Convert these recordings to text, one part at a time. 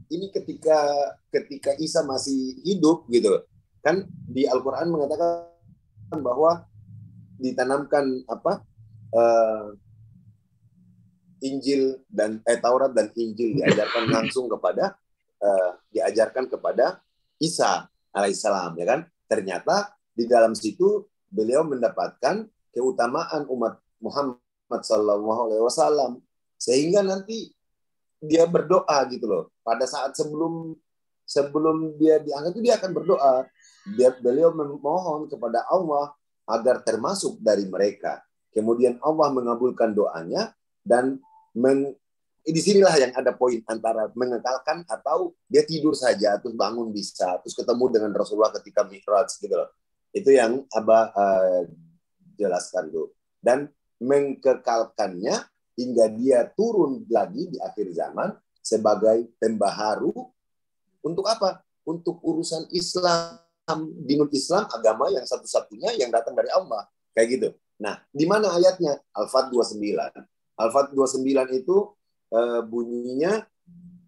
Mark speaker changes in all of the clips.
Speaker 1: ini ketika Isa masih hidup gitu. Kan di Al-Qur'an mengatakan bahwa ditanamkan Injil dan Taurat dan Injil diajarkan kepada Isa alaihissalam, ya kan? Ternyata di dalam situ beliau mendapatkan keutamaan umat Muhammad sallallahu alaihi wasallam, sehingga nanti dia berdoa gitu loh. Pada saat sebelum dia diangkat itu dia akan berdoa. Beliau memohon kepada Allah agar termasuk dari mereka. Kemudian Allah mengabulkan doanya dan disinilah yang ada poin antara mengekalkan atau dia tidur saja terus bangun bisa, terus ketemu dengan Rasulullah ketika Mi'raj gitu loh. Itu yang Abah jelaskan tuh. Dan mengkekalkannya hingga dia turun lagi di akhir zaman sebagai pembaharu untuk apa? Untuk urusan Islam, dinul Islam, agama yang satu-satunya yang datang dari Allah. Kayak gitu. Nah, di mana ayatnya? Al-Fat 29. Al-Fat 29 itu bunyinya,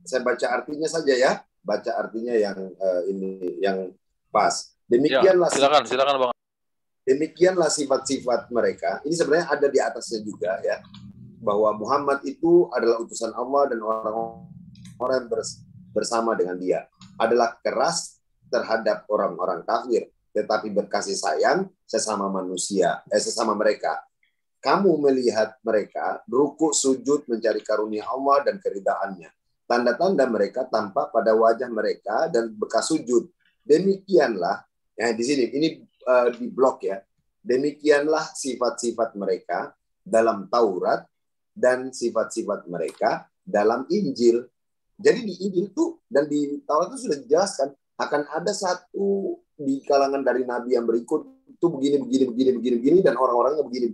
Speaker 1: saya baca artinya saja ya. Baca artinya yang ini yang pas. Demikianlah
Speaker 2: ya, silakan Bang.
Speaker 1: Demikianlah sifat-sifat mereka. Ini sebenarnya ada di atasnya juga ya. Bahwa Muhammad itu adalah utusan Allah dan orang-orang bersama dengan dia. Adalah keras terhadap orang-orang kafir, tetapi berkasih sayang sesama manusia, sesama mereka. Kamu melihat mereka berukuk sujud mencari karunia Allah dan keridaannya. Tanda-tanda mereka tampak pada wajah mereka dan bekas sujud. Demikianlah, ya di sini, ini di blok ya. Demikianlah sifat-sifat mereka dalam Taurat dan sifat-sifat mereka dalam Injil. Jadi di Injil itu dan di Taurat itu sudah dijelaskan akan ada satu di kalangan dari nabi yang berikut itu begini dan orang-orangnya begini.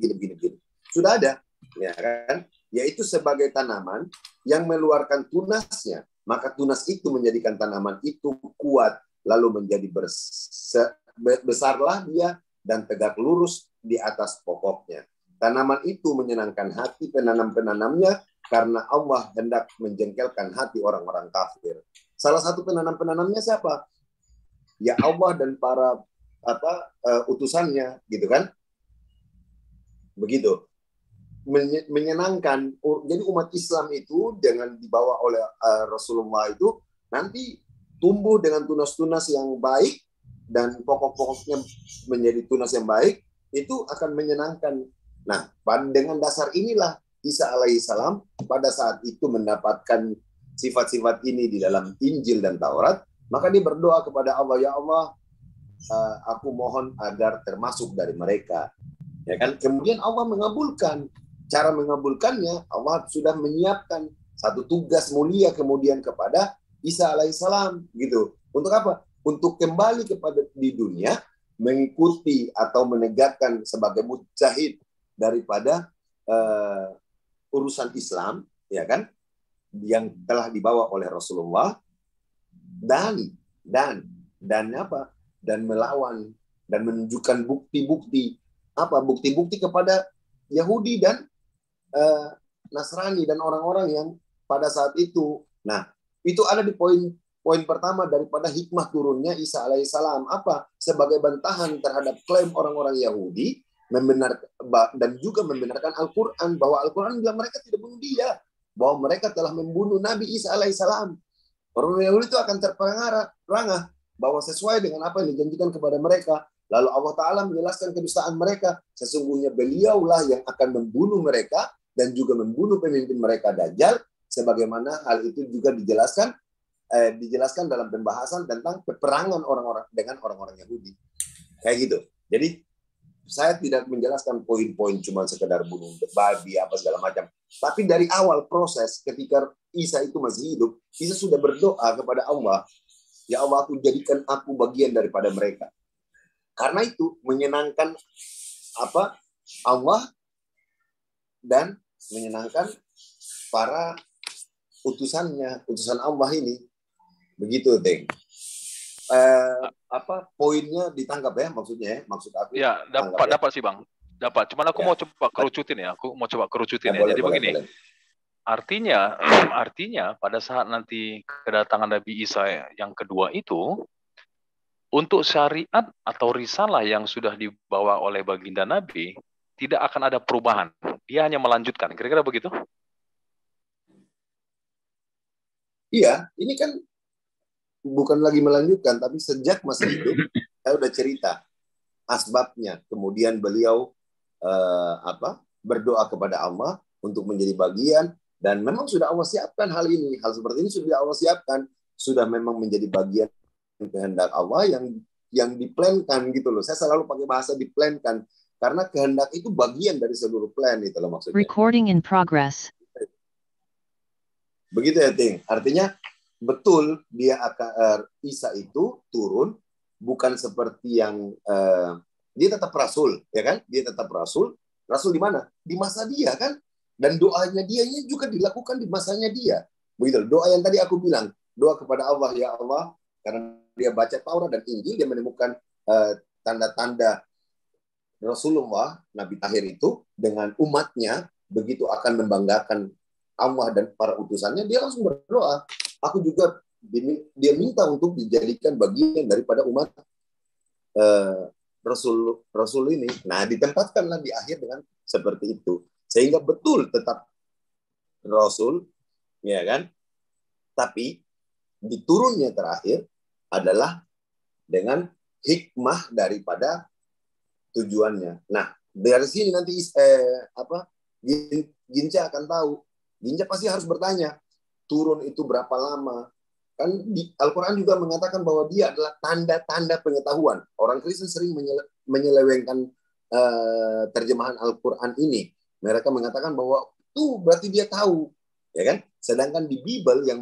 Speaker 1: Sudah ada, ya kan? Yaitu sebagai tanaman yang mengeluarkan tunasnya, maka tunas itu menjadikan tanaman itu kuat, lalu menjadi besarlah dia dan tegak lurus di atas pokoknya. Tanaman itu menyenangkan hati penanam-penanamnya karena Allah hendak menjengkelkan hati orang-orang kafir. Salah satu penanam-penanamnya siapa? Ya Allah dan para utusannya, gitu kan? Begitu. Menyenangkan. Jadi umat Islam itu dengan dibawa oleh Rasulullah itu nanti tumbuh dengan tunas-tunas yang baik dan pokok-pokoknya menjadi tunas yang baik, itu akan menyenangkan. Nah, dengan dasar inilah Isa alaihissalam pada saat itu mendapatkan sifat-sifat ini di dalam Injil dan Taurat, maka dia berdoa kepada Allah, ya Allah, aku mohon agar termasuk dari mereka. Ya kan? Kemudian Allah mengabulkan. Cara mengabulkannya, Allah sudah menyiapkan satu tugas mulia kemudian kepada Isa alaihissalam, gitu. Untuk apa? Untuk kembali kepada di dunia, mengikuti atau menegakkan sebagai mujahid daripada urusan Islam, ya kan, yang telah dibawa oleh Rasulullah dan apa? Dan melawan dan menunjukkan bukti-bukti kepada Yahudi dan Nasrani dan orang-orang yang pada saat itu. Nah, itu ada di poin pertama daripada hikmah turunnya Isa alaihissalam. Apa? Sebagai bantahan terhadap klaim orang-orang Yahudi dan juga membenarkan Al-Quran, bahwa Al-Quran bilang mereka tidak bunuh dia, bahwa mereka telah membunuh Nabi Isa alaihissalam. Orang Yahudi itu akan terperangah bahwa sesuai dengan apa yang dijanjikan kepada mereka. Lalu Allah Ta'ala menjelaskan kedustaan mereka. Sesungguhnya beliaulah yang akan membunuh mereka dan juga membunuh pemimpin mereka Dajjal, sebagaimana hal itu juga dijelaskan dalam pembahasan tentang peperangan orang-orang dengan orang-orang Yahudi. Kayak gitu. Jadi saya tidak menjelaskan poin-poin cuma sekedar bunuh babi apa segala macam. Tapi dari awal proses ketika Isa itu masih hidup, Isa sudah berdoa kepada Allah, ya Allah, jadikan aku bagian daripada mereka. Karena itu menyenangkan Allah dan menyenangkan para utusan Allah ini. Begitu, Teng. Poinnya ditangkap ya, maksudnya ya, maksud aku.
Speaker 2: Ya, dapat sih Bang. Dapat. Cuman aku mau coba kerucutin ya. Jadi
Speaker 1: boleh,
Speaker 2: begini.
Speaker 1: Boleh.
Speaker 2: Artinya, artinya pada saat nanti kedatangan Nabi Isa yang kedua itu, untuk syariat atau risalah yang sudah dibawa oleh baginda Nabi, tidak akan ada perubahan. Dia hanya melanjutkan. Kira-kira begitu?
Speaker 1: Iya, ini kan bukan lagi melanjutkan, tapi sejak masih hidup, saya udah cerita asbabnya. Kemudian beliau berdoa kepada Allah untuk menjadi bagian, dan memang sudah Allah siapkan hal ini. Hal seperti ini sudah Allah siapkan, sudah memang menjadi bagian kehendak Allah yang diplankan gitu loh. Saya selalu pakai bahasa diplankan, karena kehendak itu bagian dari seluruh plan itu loh maksudnya.
Speaker 3: Recording in progress.
Speaker 1: Begitu ya, Ting. Artinya betul dia akan Isa itu turun bukan seperti yang dia tetap rasul, ya kan? Dia tetap rasul. Rasul di mana? Di masa dia kan? Dan doanya dia juga dilakukan di masanya dia. Begitu. Doa yang tadi aku bilang, doa kepada Allah, ya Allah, karena dia baca Taurat dan Injil, dia menemukan tanda-tanda Rasulullah, Nabi Tahir itu dengan umatnya begitu akan membanggakan Allah dan para utusannya, dia langsung berdoa. Aku juga dia minta untuk dijadikan bagian daripada umat Rasul ini. Nah, ditempatkanlah di akhir dengan seperti itu, sehingga betul tetap Rasul, ya kan? Tapi diturunnya terakhir adalah dengan hikmah daripada tujuannya. Nah, dari sini nanti Ginca akan tahu. Ginca pasti harus bertanya, turun itu berapa lama? Kan di Al-Quran juga mengatakan bahwa dia adalah tanda-tanda pengetahuan. Orang Kristen sering menyelewengkan terjemahan Al-Quran ini. Mereka mengatakan bahwa tuh berarti dia tahu, ya kan? Sedangkan di Bible yang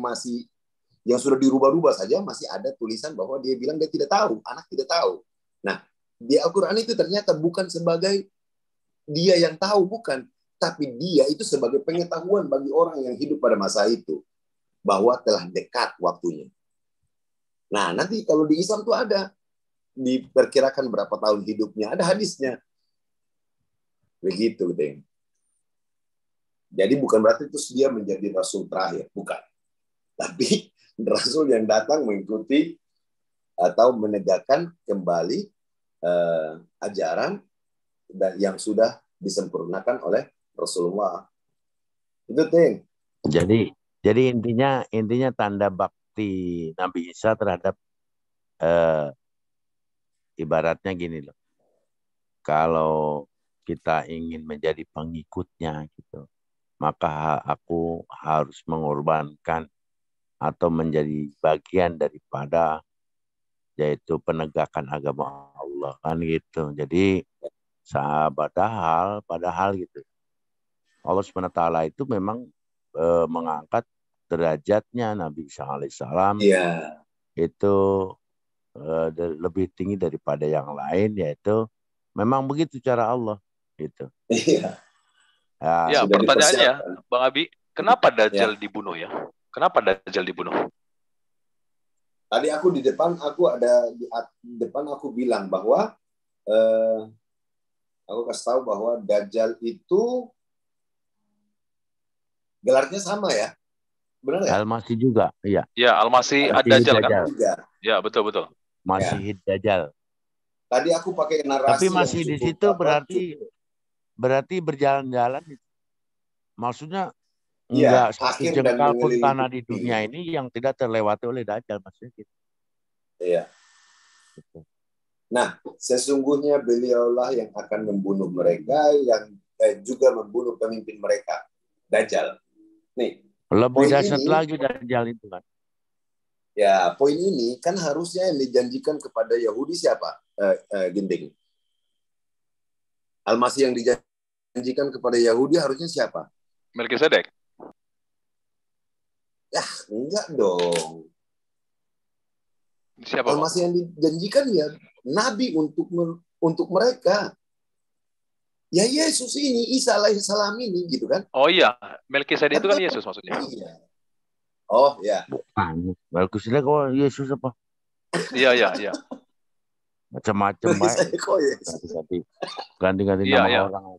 Speaker 1: sudah dirubah-rubah saja masih ada tulisan bahwa dia bilang dia tidak tahu, anak tidak tahu. Nah, di Al-Quran itu ternyata bukan sebagai dia yang tahu, bukan. Tapi dia itu sebagai pengetahuan bagi orang yang hidup pada masa itu. Bahwa telah dekat waktunya. Nah, nanti kalau di Islam itu ada. Diperkirakan berapa tahun hidupnya. Ada hadisnya. Begitu, Deng. Jadi bukan berarti itu dia menjadi Rasul terakhir. Bukan. Tapi Rasul yang datang mengikuti atau menegakkan kembali ajaran yang sudah disempurnakan oleh Rasulullah. Itu, Ting.
Speaker 4: Jadi intinya tanda bakti Nabi Isa terhadap ibaratnya gini loh. Kalau kita ingin menjadi pengikutnya gitu, maka aku harus mengorbankan atau menjadi bagian daripada yaitu penegakan agama Allah kan gitu. Jadi padahal gitu. Allah SWT itu memang mengangkat derajatnya Nabi Isa alaihissalam itu lebih tinggi daripada yang lain, yaitu memang begitu cara Allah gitu.
Speaker 1: Iya.
Speaker 2: Ya, pertanyaannya, Bang Abi, kenapa Dajjal dibunuh ya? Kenapa Dajjal dibunuh?
Speaker 1: Tadi aku di depan aku bilang bahwa aku kasih tahu bahwa Dajjal itu gelarnya sama ya, benar ya?
Speaker 4: Al-Masih juga, iya.
Speaker 2: Ya, Al-Masih Ad-Dajjal kan? Ya, betul.
Speaker 4: Masih Dajjal.
Speaker 1: Tadi aku pakai narasi.
Speaker 4: Tapi masih di situ berarti berjalan-jalan. Maksudnya enggak satu jengkal pun tanah di dunia ini yang tidak terlewati oleh Dajjal, maksudnya gitu.
Speaker 1: Iya. Nah, sesungguhnya beliaulah yang akan membunuh mereka, yang juga membunuh pemimpin mereka, Dajjal. Nih,
Speaker 4: lebih dahsyat lagi Dajjal itu kan.
Speaker 1: Ya, poin ini kan harusnya yang dijanjikan kepada Yahudi siapa? Ginting. Al-Masih yang dijanjikan kepada Yahudi harusnya siapa?
Speaker 2: Melkisedek.
Speaker 1: Ya, enggak dong.
Speaker 2: Siapa?
Speaker 1: Al-Masih yang dijanjikan ya Nabi untuk mereka. Ya Yesus ini, Isa alaihissalam ini, gitu kan?
Speaker 2: Oh iya, Melkisedek itu kan Yesus maksudnya.
Speaker 1: Iya. Oh ya.
Speaker 4: Bukan. Melkisedek kok Yesus apa?
Speaker 2: Iya.
Speaker 4: Macam-macam baik. Ganti-ganti nama orang.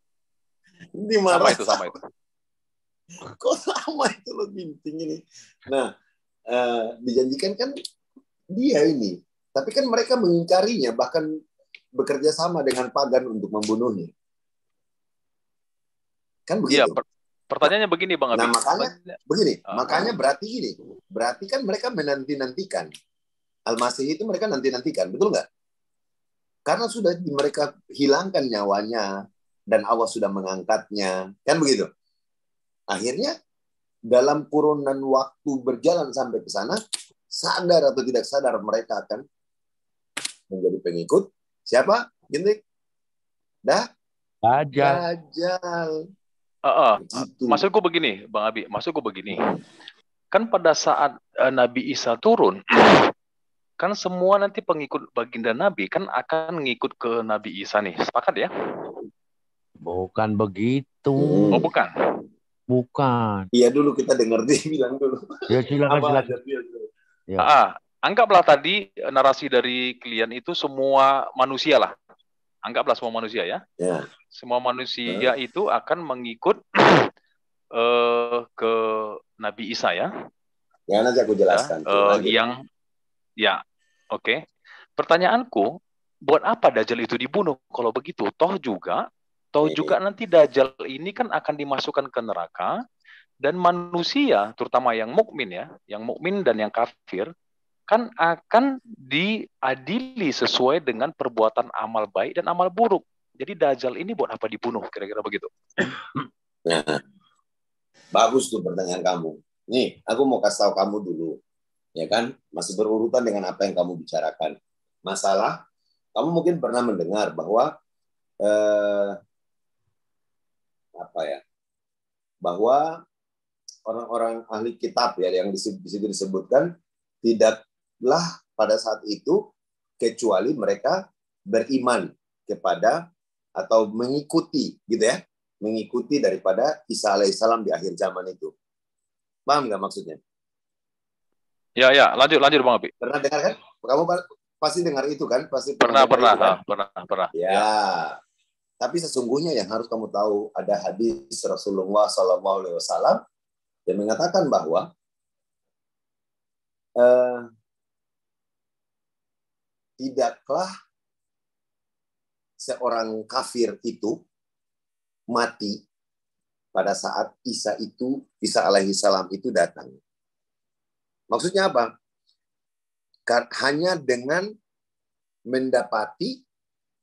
Speaker 1: Sama itu. Kok sama itu lo ginting ini. Nah, dijanjikan kan dia ini. Tapi kan mereka mengingkarinya, bahkan bekerja sama dengan pagan untuk membunuhnya. Kan begitu.
Speaker 2: Iya, pertanyaannya begini Bang Abi.
Speaker 1: Nah, makanya berarti gini. Berarti kan mereka menanti-nantikan. Al-Masih itu mereka nanti-nantikan, betul nggak? Karena sudah mereka hilangkan nyawanya dan Allah sudah mengangkatnya. Kan begitu. Akhirnya dalam kurunan waktu berjalan sampai ke sana, sadar atau tidak sadar mereka akan menjadi pengikut siapa? Gintik? Dajjal.
Speaker 2: Maksudku begini, Bang Abi. Maksudku begini. Kan pada saat Nabi Isa turun, kan semua nanti pengikut baginda Nabi kan akan ngikut ke Nabi Isa nih. Sepakat ya?
Speaker 4: Bukan begitu.
Speaker 2: Oh, bukan.
Speaker 4: Bukan.
Speaker 1: Iya dulu kita dengar dia bilang dulu.
Speaker 4: Ya silakan.
Speaker 2: Ya. Anggaplah tadi narasi dari klien itu semua manusia lah. Anggaplah semua manusia ya. Semua manusia itu akan mengikut ke Nabi Isa ya.
Speaker 1: Ya nanti aku jelaskan.
Speaker 2: Oke. Pertanyaanku, buat apa Dajjal itu dibunuh? Kalau begitu, toh juga nanti Dajjal ini kan akan dimasukkan ke neraka dan manusia, terutama yang mukmin ya, yang mukmin dan yang kafir, kan akan diadili sesuai dengan perbuatan amal baik dan amal buruk. Jadi Dajjal ini buat apa dibunuh? Kira-kira begitu.
Speaker 1: Nah, bagus tuh pertanyaan kamu. Nih, aku mau kasih tahu kamu dulu. Ya kan? Masih berurutan dengan apa yang kamu bicarakan. Masalah, kamu mungkin pernah mendengar bahwa bahwa orang-orang ahli kitab ya yang disebutkan tidaklah pada saat itu kecuali mereka beriman kepada atau mengikuti gitu ya, mengikuti daripada Isa alaihissalam di akhir zaman itu. Paham nggak maksudnya?
Speaker 2: Ya, lanjut Bang Abi.
Speaker 1: Pernah dengar kan? Kamu pasti dengar itu kan? Pasti
Speaker 2: pernah.
Speaker 1: Ya. Tapi sesungguhnya yang harus kamu tahu, ada hadis Rasulullah SAW yang mengatakan bahwa tidaklah seorang kafir itu mati pada saat Isa alaihissalam itu datang. Maksudnya apa? Hanya dengan mendapati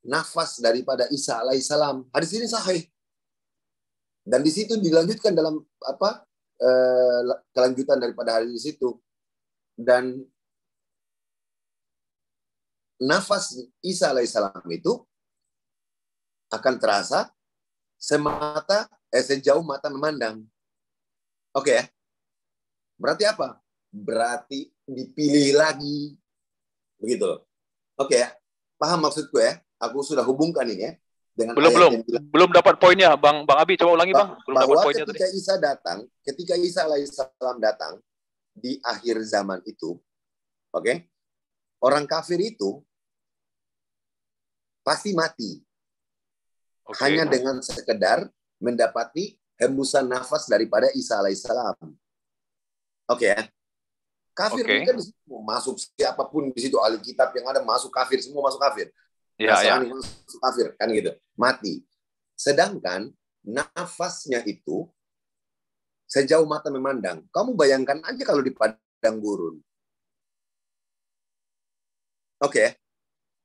Speaker 1: nafas daripada Isa alaihissalam. Hadis ini sahih. Dan di situ dilanjutkan dalam kelanjutan daripada hadis itu. Dan nafas Isa alaihissalam itu akan terasa sejauh mata memandang. Oke ya? Berarti apa? Berarti dipilih lagi. Begitu loh. Oke ya? Paham maksudku ya? Aku sudah hubungkan ini ya. Dengan
Speaker 2: belum dapat poinnya, Bang Abi, coba ulangi Bang. Belum dapat poinnya
Speaker 1: ketika tadi. Ketika Isa alaihissalam datang di akhir zaman itu, oke? Orang kafir itu pasti mati. Hanya dengan sekedar mendapati hembusan nafas daripada Isa alaihissalam. Oke ya? Kafir ini kan masuk siapapun di situ, ahli kitab yang ada masuk kafir, semua masuk kafir. Masuk kafir kan gitu, mati. Sedangkan nafasnya itu sejauh mata memandang. Kamu bayangkan aja kalau di padang gurun. Oke.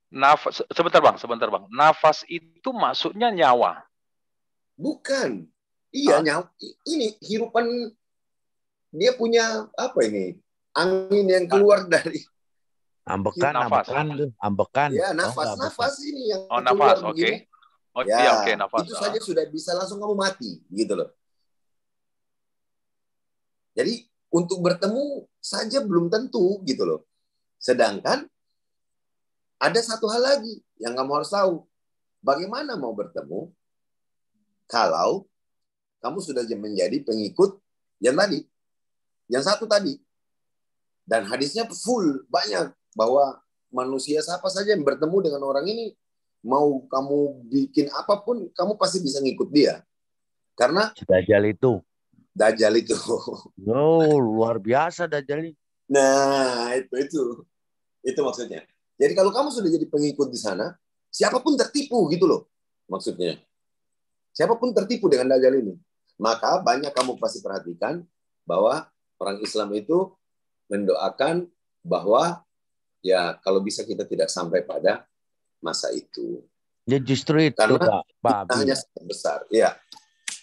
Speaker 2: Nafas, sebentar bang. Nafas itu maksudnya nyawa?
Speaker 1: Bukan. Iya, nyawa. Ini hirupan, dia punya apa ini? Angin yang keluar dari
Speaker 4: ambekan.
Speaker 1: Ya, nafas ini yang
Speaker 2: keluar
Speaker 1: nafas, begini.
Speaker 2: Nafas.
Speaker 1: Itu saja sudah bisa langsung kamu mati, gitu loh. Jadi untuk bertemu saja belum tentu, gitu loh. Sedangkan ada satu hal lagi yang kamu harus tahu. Bagaimana mau bertemu kalau kamu sudah menjadi pengikut yang tadi, yang satu tadi. Dan hadisnya full, banyak. Bahwa manusia siapa saja yang bertemu dengan orang ini, mau kamu bikin apapun, kamu pasti bisa ngikut dia. Karena
Speaker 4: Dajjal itu.
Speaker 1: Dajjal itu.
Speaker 4: Oh, luar biasa Dajjal ini.
Speaker 1: Nah, itu maksudnya. Jadi kalau kamu sudah jadi pengikut di sana, siapapun tertipu gitu loh. Maksudnya. Siapapun tertipu dengan Dajjal ini. Maka banyak kamu pasti perhatikan bahwa orang Islam itu mendoakan bahwa ya kalau bisa kita tidak sampai pada masa itu.
Speaker 4: Ya justru itu
Speaker 1: Karena
Speaker 4: Pak Abi.
Speaker 1: hanya sangat besar. Ya.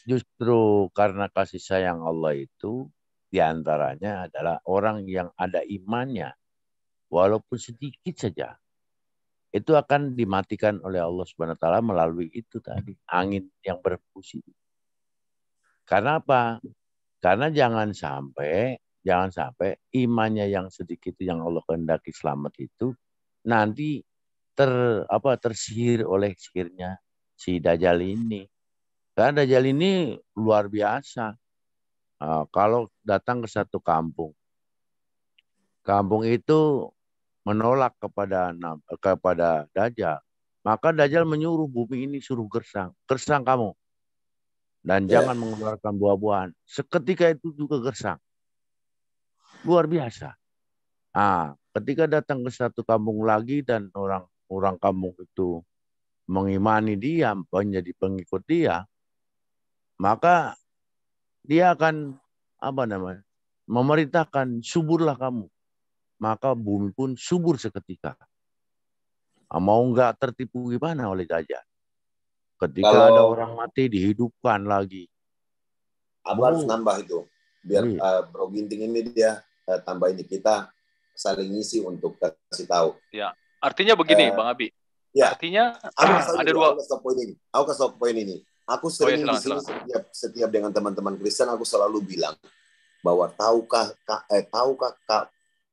Speaker 4: Justru karena kasih sayang Allah itu diantaranya adalah orang yang ada imannya, walaupun sedikit saja, itu akan dimatikan oleh Allah Subhanahu wa taala melalui itu tadi, angin yang berfungsi. Karena apa? Karena jangan sampai imannya yang sedikit yang Allah kehendaki selamat itu nanti tersihir oleh sihirnya si Dajjal ini. Karena Dajjal ini luar biasa. Kalau datang ke satu kampung itu menolak kepada Dajjal, maka Dajjal menyuruh bumi ini suruh gersang kamu, dan jangan mengeluarkan buah-buahan. Seketika itu juga gersang, luar biasa. Ketika datang ke satu kampung lagi dan orang kampung itu mengimani dia, menjadi pengikut dia, maka dia akan memerintahkan suburlah kamu. Maka bumi pun subur seketika. Mau nggak tertipu gimana oleh Dajjal? Ketika ada orang mati dihidupkan lagi.
Speaker 1: Aku harus nambah itu. Biar Bro Ginting ini dia tambah ini. Kita saling ngisi untuk kasih tahu.
Speaker 2: Ya, artinya begini Bang Abi.
Speaker 1: Ya.
Speaker 2: Ada
Speaker 1: dua. Aku kasih poin ini. Aku sering di sini setiap dengan teman-teman Kristen aku selalu bilang bahwa tahukah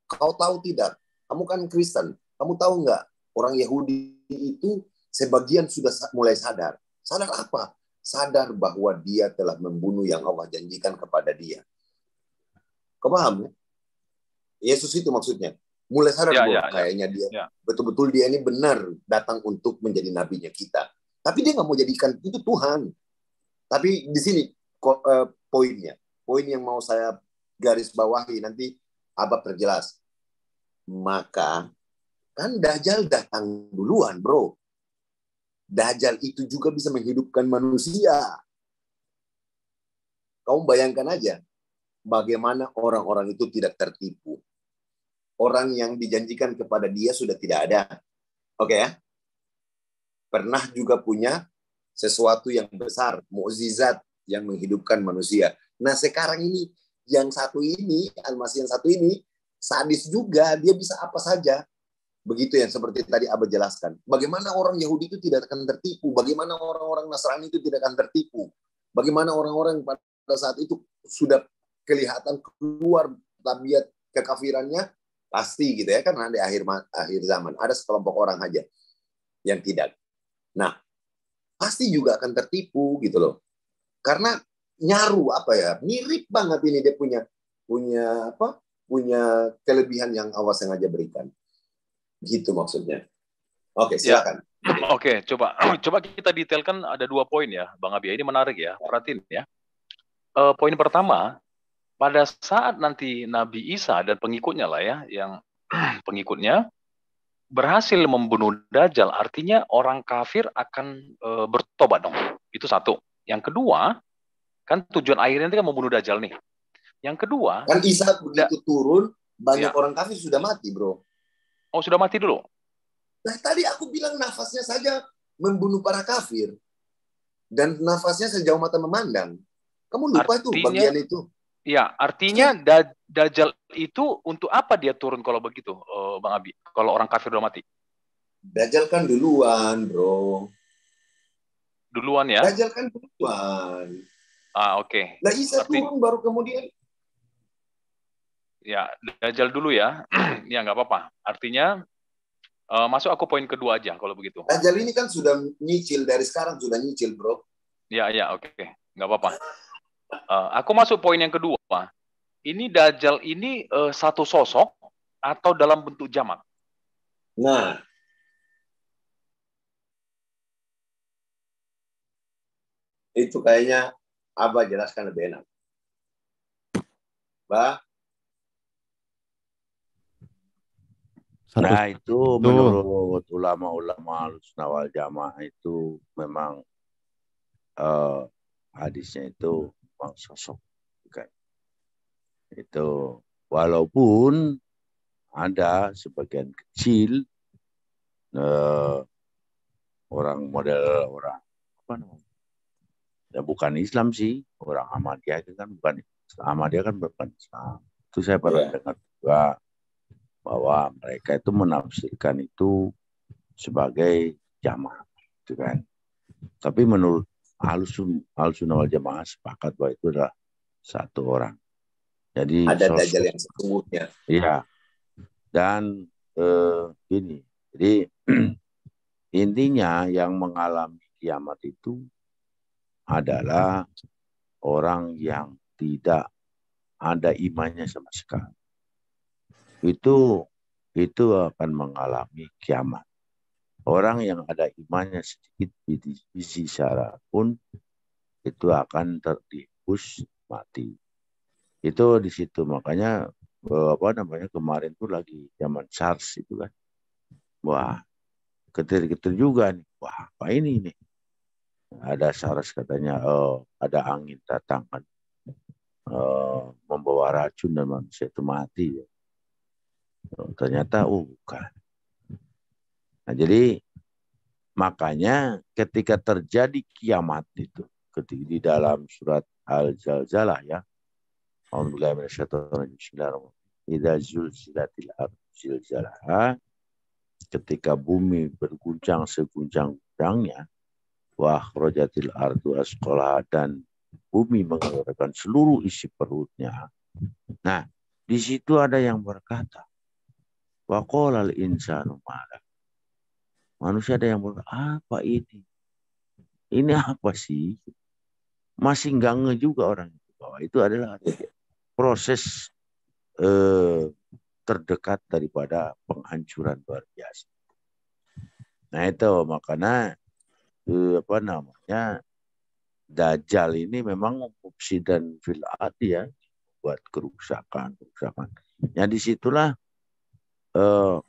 Speaker 1: kau tahu tidak? Kamu kan Kristen. Kamu tahu nggak? Orang Yahudi itu sebagian sudah mulai sadar. Sadar apa? Sadar bahwa dia telah membunuh yang Allah janjikan kepada dia. Kau paham? Yesus itu maksudnya. Mulai sadar bahwa kayaknya dia betul-betul dia ini benar datang untuk menjadi nabinya kita. Tapi dia nggak mau jadikan itu Tuhan. Tapi di sini poinnya. Poin yang mau saya garis bawahi nanti Abah perjelas. Maka kan Dajjal datang duluan, bro. Dajjal itu juga bisa menghidupkan manusia. Kamu bayangkan aja bagaimana orang-orang itu tidak tertipu. Orang yang dijanjikan kepada dia sudah tidak ada. Oke ya? Pernah juga punya sesuatu yang besar, mukjizat yang menghidupkan manusia. Nah sekarang ini, Al-Masih yang satu ini, sadis juga, dia bisa apa saja. Begitu yang seperti tadi Abah jelaskan. Bagaimana orang Yahudi itu tidak akan tertipu. Bagaimana orang-orang Nasrani itu tidak akan tertipu. Bagaimana orang-orang pada saat itu sudah kelihatan keluar tabiat kekafirannya. Pasti gitu ya. Kan di akhir zaman. Ada sekelompok orang aja yang tidak. Nah, pasti juga akan tertipu gitu loh. Karena nyaru mirip banget ini dia punya kelebihan yang Allah sengaja berikan. Gitu maksudnya. Oke, silakan.
Speaker 2: Ya. Oke, coba kita detailkan, ada 2 poin ya, Bang Abi. Ini menarik ya, perhatiin ya. Poin pertama, pada saat nanti Nabi Isa dan pengikutnya lah ya, yang pengikutnya berhasil membunuh Dajjal, artinya orang kafir akan bertobat dong. Itu satu. Yang kedua, kan tujuan akhirnya itu kan membunuh Dajjal nih. Yang kedua,
Speaker 1: kan Isa begitu turun, banyak orang kafir sudah mati, bro.
Speaker 2: Oh, sudah mati dulu?
Speaker 1: Nah, tadi aku bilang nafasnya saja membunuh para kafir. Dan nafasnya sejauh mata memandang. Kamu lupa itu bagian itu?
Speaker 2: Ya, artinya Dajjal itu untuk apa dia turun kalau begitu, Bang Abi? Kalau orang kafir udah mati?
Speaker 1: Dajjal kan duluan, bro.
Speaker 2: Duluan ya?
Speaker 1: Dajjal kan duluan.
Speaker 2: Oke.
Speaker 1: Nah, Isa turun baru kemudian.
Speaker 2: Ya, Dajjal dulu ya. Ya, nggak apa-apa. Artinya, masuk aku poin kedua aja kalau begitu.
Speaker 1: Dajjal ini kan sudah nyicil, dari sekarang sudah nyicil, bro.
Speaker 2: Ya, oke. Nggak apa-apa. Aku masuk poin yang kedua. Ini Dajjal ini satu sosok atau dalam bentuk jamak?
Speaker 1: Nah, itu kayaknya Abah jelaskan lebih enak. Bah.
Speaker 4: Nah, itu menurut ulama-ulama Ahlussunnah wal Jamaah itu memang hadisnya itu memang sosok, kan? Itu walaupun ada sebagian kecil orang apa namanya? Ya bukan Islam sih, orang Ahmadiyah itu kan bukan Islam. Itu saya pernah dengar juga bahwa mereka itu menafsirkan itu sebagai jamaah, gitu kan. Tapi menurut Ahlussunnah wal Jamaah sepakat bahwa itu adalah satu orang. Jadi
Speaker 1: ada dajjal yang sesungguhnya.
Speaker 4: Iya. Dan ini, jadi intinya yang mengalami kiamat itu adalah orang yang tidak ada imannya sama sekali. Itu akan mengalami kiamat. Orang yang ada imannya sedikit biji syara pun itu akan tertimbus mati. Itu di situ, makanya kemarin tuh lagi zaman SARS itu kan. Wah, getir-getir juga nih. Wah, apa ini nih? Ada SARS katanya, ada angin datang kan. Membawa racun dan manusia itu mati. Ternyata bukan. Nah, jadi makanya ketika terjadi kiamat itu, ketika di dalam surat Al-Zalzalah ya, idza zulzilatil ardu zilzalaha, ketika bumi berguncang seguncang-guncangnya, wa akhrajatil ardu asqalaha, dan bumi mengeluarkan seluruh isi perutnya. Nah, di situ ada yang berkata, wa qalal insanu ma. Manusia ada yang berkata, apa ini? Ini apa sih? Masih nggak nge juga orang itu bahwa itu adalah proses terdekat daripada penghancuran luar biasa. Nah itu makanya Dajjal ini memang mufsidan fil ardi ya, buat kerusakan. Ya disitulah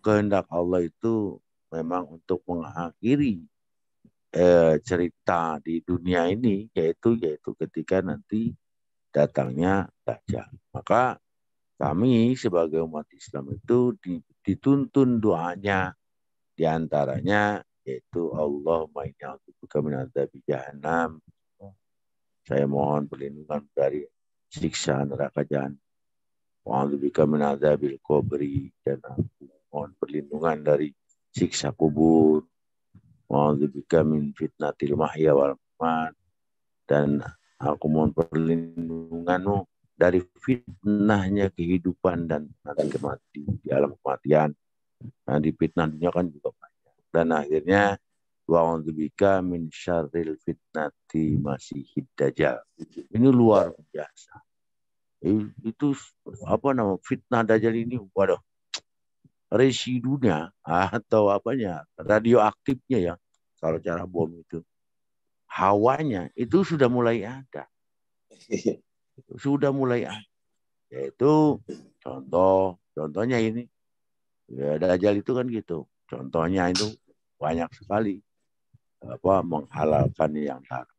Speaker 4: kehendak Allah itu memang untuk mengakhiri cerita di dunia ini, yaitu ketika nanti datangnya Dajjal. Maka kami sebagai umat Islam itu dituntun doanya, diantaranya yaitu Allahumma inni a'udzubika min adzabi jahannam. Saya mohon perlindungan dari siksa neraka jahanam. Wa a'udzubika min adzabil qabri, dan aku mohon perlindungan dari siksa kubur. Wa a'udzubika min fitnatil mahya wal mamat, dan aku mohon perlindunganmu dari fitnahnya kehidupan dan nanti kematian, di alam kematian. Nah, di fitnah dunia kan juga banyak. Dan akhirnya wa'udzubika min syarril fitnati masihid dajjal. Ini luar biasa. Itu fitnah dajjal ini, waduh, residunya atau radioaktifnya ya, kalau cara bom itu, hawanya itu sudah mulai ada. Yaitu contohnya ini ya, Dajjal itu kan gitu. Contohnya itu banyak sekali, menghalalkan yang haram,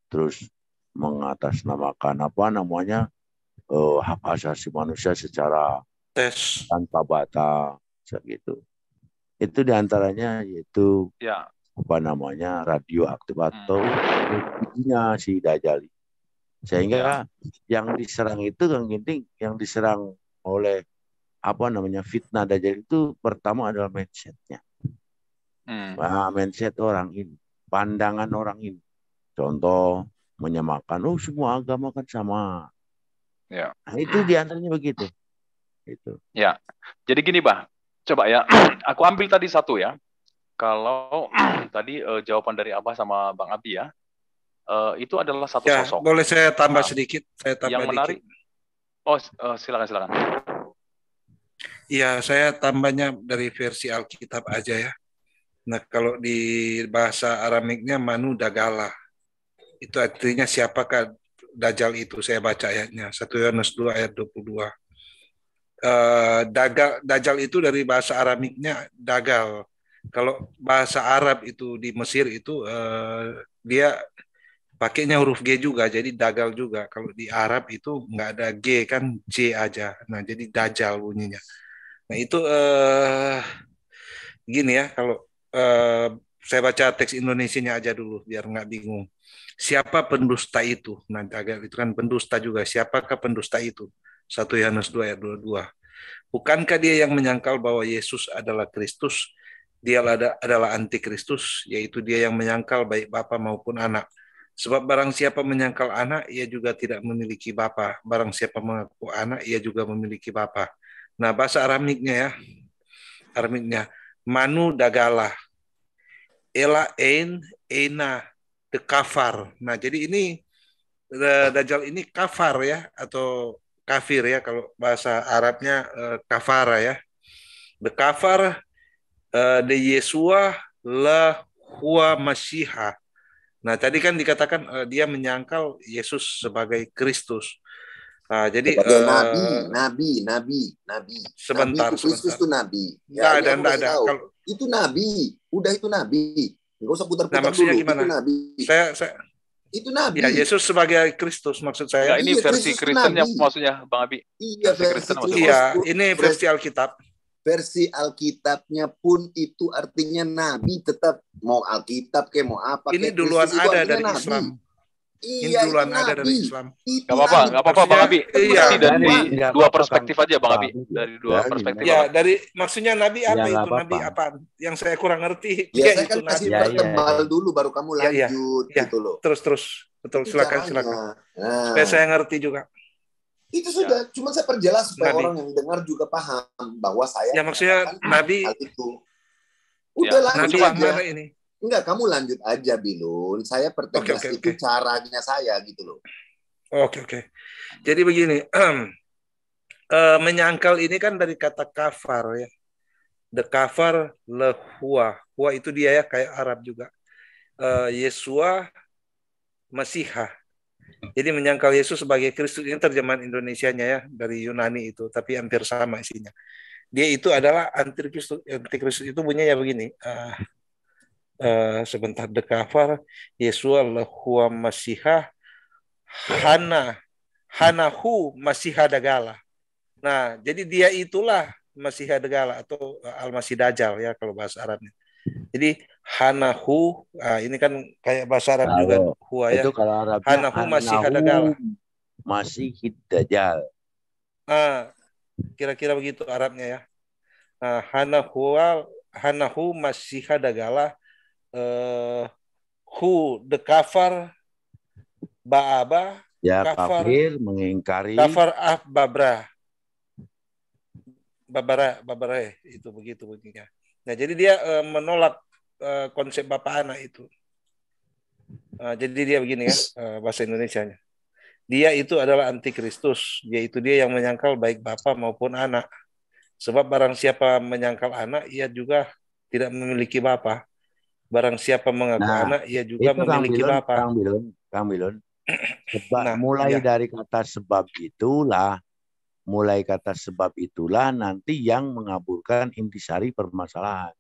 Speaker 4: terus mengatasnamakan hak asasi manusia secara tanpa batas gitu. Itu diantaranya yaitu radioaktif atau si Dajjal. Sehingga yang diserang itu yang diserang oleh fitnah Dajjal itu pertama adalah mindsetnya. Mindset orang ini, pandangan orang ini. Contoh menyamakan, semua agama kan sama.
Speaker 2: Ya.
Speaker 4: Nah, itu diantaranya begitu. Itu.
Speaker 2: Ya. Jadi gini, Bah. Coba ya, aku ambil tadi satu ya. Kalau tadi jawaban dari Abah sama Bang Abi ya. Itu adalah satu sosok.
Speaker 3: Boleh saya tambah sedikit?
Speaker 2: Yang menarik. Silakan.
Speaker 3: Iya, saya tambahnya dari versi Alkitab aja ya. Nah, kalau di bahasa Aramiknya Manu Dagala, itu artinya siapakah Dajjal itu, saya baca ayatnya 1 Yohanes 2 ayat 22. Dajjal itu dari bahasa Aramiknya dagal. Kalau bahasa Arab itu di Mesir itu dia pakainya huruf G juga, jadi dagal juga. Kalau di Arab itu nggak ada G, kan J aja. Nah, jadi Dajjal bunyinya. Nah, itu gini ya, kalau saya baca teks Indonesianya aja dulu biar nggak bingung. Siapa pendusta itu? Nah, Dajjal itu kan pendusta juga. Siapakah pendusta itu? 1 Yohanes 2 ayat 22. Bukankah dia yang menyangkal bahwa Yesus adalah Kristus? Dia adalah antikristus, yaitu dia yang menyangkal baik Bapa maupun Anak. Sebab barang siapa menyangkal Anak, ia juga tidak memiliki Bapa. Barang siapa mengaku Anak, ia juga memiliki Bapa. Nah, bahasa Aramiknya ya, Manu Dagala, Ela Ein, Eina, the kafar. Nah, jadi ini Dajjal ini kafar ya, atau kafir ya, kalau bahasa Arabnya kafara ya. The kafar de Yesua la huwa Masyiha. Nah, tadi kan dikatakan dia menyangkal Yesus sebagai Kristus. Nah, jadi
Speaker 1: nabi.
Speaker 3: Sebentar,
Speaker 1: nabi itu Kristus itu nabi.
Speaker 3: Ya, enggak ada.
Speaker 1: Kalau itu nabi, udah itu nabi. Enggak usah putar-putar
Speaker 3: dulu.
Speaker 1: Gimana? Itu nabi.
Speaker 3: Itu nabi. Ya, Yesus sebagai Kristus maksud saya.
Speaker 2: Ya, ini versi Kristennya maksudnya, Bang Abi.
Speaker 1: Iya, versi Kristen.
Speaker 3: Iya, ini versi Alkitab.
Speaker 1: Versi Alkitabnya pun itu artinya nabi, tetap mau Alkitab kayak mau apa.
Speaker 3: Ini duluan ada dari nabi. Islam.
Speaker 1: Iya,
Speaker 3: ini duluan ada dari Islam.
Speaker 2: Gak apa-apa Bang Abi. Iya, dari dua perspektif aja Bang Abi. Dari dua perspektif.
Speaker 3: Ya, dari maksudnya nabi apa itu? Nabi apa? Yang saya kurang ngerti.
Speaker 1: Ya, saya kan kasih pertebal dulu baru kamu lanjut gitu loh.
Speaker 3: Terus. Betul, silakan. Nah. Supaya saya ngerti juga.
Speaker 1: Itu sudah, cuma saya perjelas supaya orang yang dengar juga paham bahwa saya.
Speaker 3: Ya, maksudnya nabi
Speaker 1: itu. Udah lanjut aja.
Speaker 3: Ini.
Speaker 1: Enggak, kamu lanjut aja, Bilun. Saya pertegas itu caranya saya gitu loh.
Speaker 3: Oke. Jadi begini, menyangkal ini kan dari kata kafar ya. The kafar lehua. Hua itu dia ya, kayak Arab juga. Yesua Masihah. Jadi menyangkal Yesus sebagai Kristus, ini terjemahan Indonesianya ya, dari Yunani itu, tapi hampir sama isinya. Dia itu adalah antikristus. Antikristus itu bunyinya begini. Sebentar, the kafar Yesua lahua Masihah hanahu Masihah Dagala. Nah, jadi dia itulah Masihah Dagala atau Al-Masih Dajjal ya kalau bahasa Arabnya. Jadi hanahu, ini kan kayak bahasa Arab juga huwa ya.
Speaker 4: Itu kalau Arabnya
Speaker 3: hanahu Masihah Dagala.
Speaker 4: Masih Dajjal.
Speaker 3: Kira-kira begitu Arabnya ya. Hanahu Masihah Dagala. The kafar ba'aba
Speaker 4: ya, kafir mengingkari
Speaker 3: kafar babara itu begitu bunyinya. Nah, jadi dia menolak konsep Bapak Anak itu. Jadi dia begini ya, bahasa Indonesianya. Dia itu adalah antikristus, yaitu dia yang menyangkal baik Bapa maupun Anak. Sebab barang siapa menyangkal Anak, ia juga tidak memiliki Bapa. Barang siapa mengaku Anak, ia juga memiliki Bapa.
Speaker 4: Kang Bilun. Dari kata sebab itulah nanti yang mengaburkan intisari permasalahan.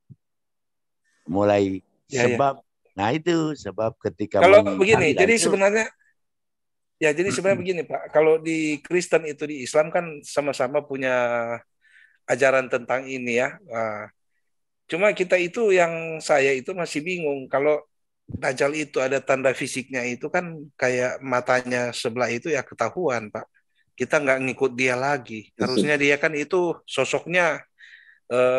Speaker 4: Sebab. Nah itu sebab ketika
Speaker 3: kalau begini, jadi sebenarnya begini Pak. Kalau di Kristen itu, di Islam kan sama-sama punya ajaran tentang ini ya. Cuma kita itu saya itu masih bingung kalau Dajjal itu ada tanda fisiknya itu kan kayak matanya sebelah itu ya ketahuan Pak. Kita nggak ngikut dia lagi. Harusnya dia kan itu sosoknya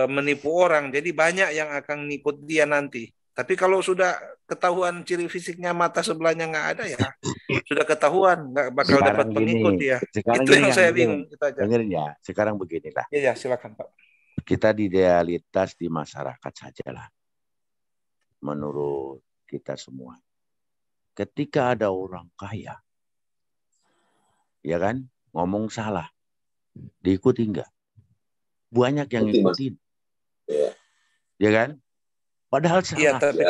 Speaker 3: menipu orang. Jadi banyak yang akan ngikut dia nanti. Tapi kalau sudah ketahuan ciri fisiknya mata sebelahnya nggak ada ya sudah ketahuan nggak bakal dapat pengikut dia. Itu yang saya bingung.
Speaker 4: Dengerin ya. Sekarang beginilah.
Speaker 3: Iya silakan Pak.
Speaker 4: Kita di realitas di masyarakat sajalah. Menurut kita semua. Ketika ada orang kaya, ya kan, ngomong salah, diikuti enggak? Banyak yang ngikutin. Ya kan? Padahal salah.
Speaker 3: Iya, tapi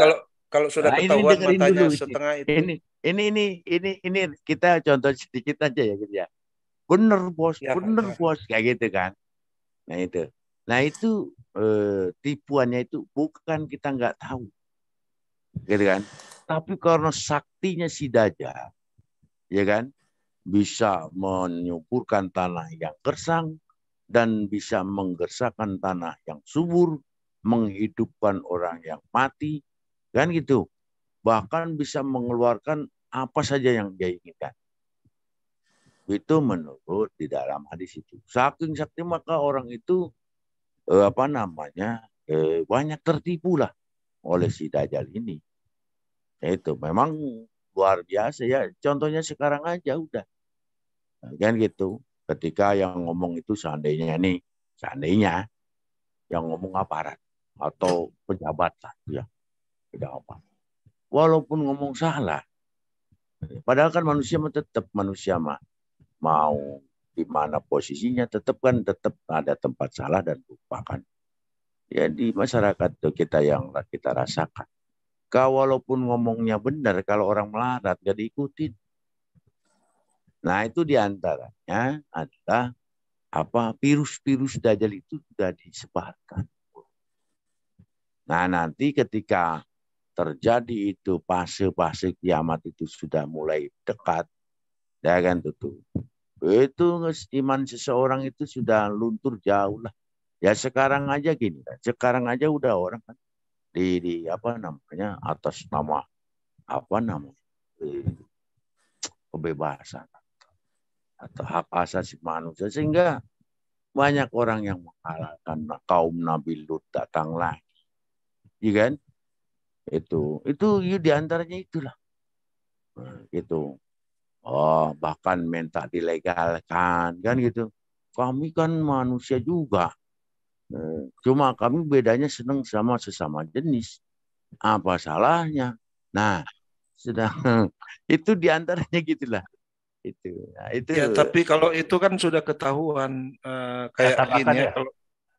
Speaker 3: Kalau sudah ketahuan matanya setengah itu.
Speaker 4: Ini kita contoh sedikit aja ya gitu ya. Bener bos, bener bos, kayak gitu kan. Nah itu tipuannya itu bukan kita nggak tahu, gitu kan? Tapi karena saktinya si Dajjal, ya kan, bisa menyuburkan tanah yang gersang dan bisa menggersakkan tanah yang subur, menghidupkan orang yang mati, kan gitu. Bahkan bisa mengeluarkan apa saja yang dia inginkan. Itu menurut di dalam hadis itu. Saking sakti maka orang itu banyak tertipu lah oleh si Dajjal ini. Itu memang luar biasa ya. Contohnya sekarang aja udah. Kan gitu. Ketika yang ngomong itu seandainya yang ngomong aparat atau pejabat lah ya. Apa. Walaupun ngomong salah. Padahal kan manusia tetap manusia mau di mana posisinya tetap ada tempat salah dan lupa kan. Ya di masyarakat itu kita rasakan. Walaupun ngomongnya benar, kalau orang melarat gak diikutin. Nah itu diantaranya adalah virus-virus Dajjal itu sudah disebarkan. Nah nanti ketika terjadi itu fase-fase kiamat itu sudah mulai dekat, ya kan itu iman seseorang itu sudah luntur jauh lah. Ya sekarang aja gini, sekarang aja udah orang kan di atas nama kebebasan atau hak asasi manusia, sehingga banyak orang yang menghalalkan kaum Nabi Lut datang lagi, ya kan? Itu diantaranya itulah, gitu. Bahkan minta dilegalkan kan gitu. Kami kan manusia juga, cuma kami bedanya senang sama sesama jenis. Apa salahnya? Nah, sedang itu diantaranya gitulah. Itu.
Speaker 3: Ya, tapi kalau itu kan sudah ketahuan kayak gini ya. Kalau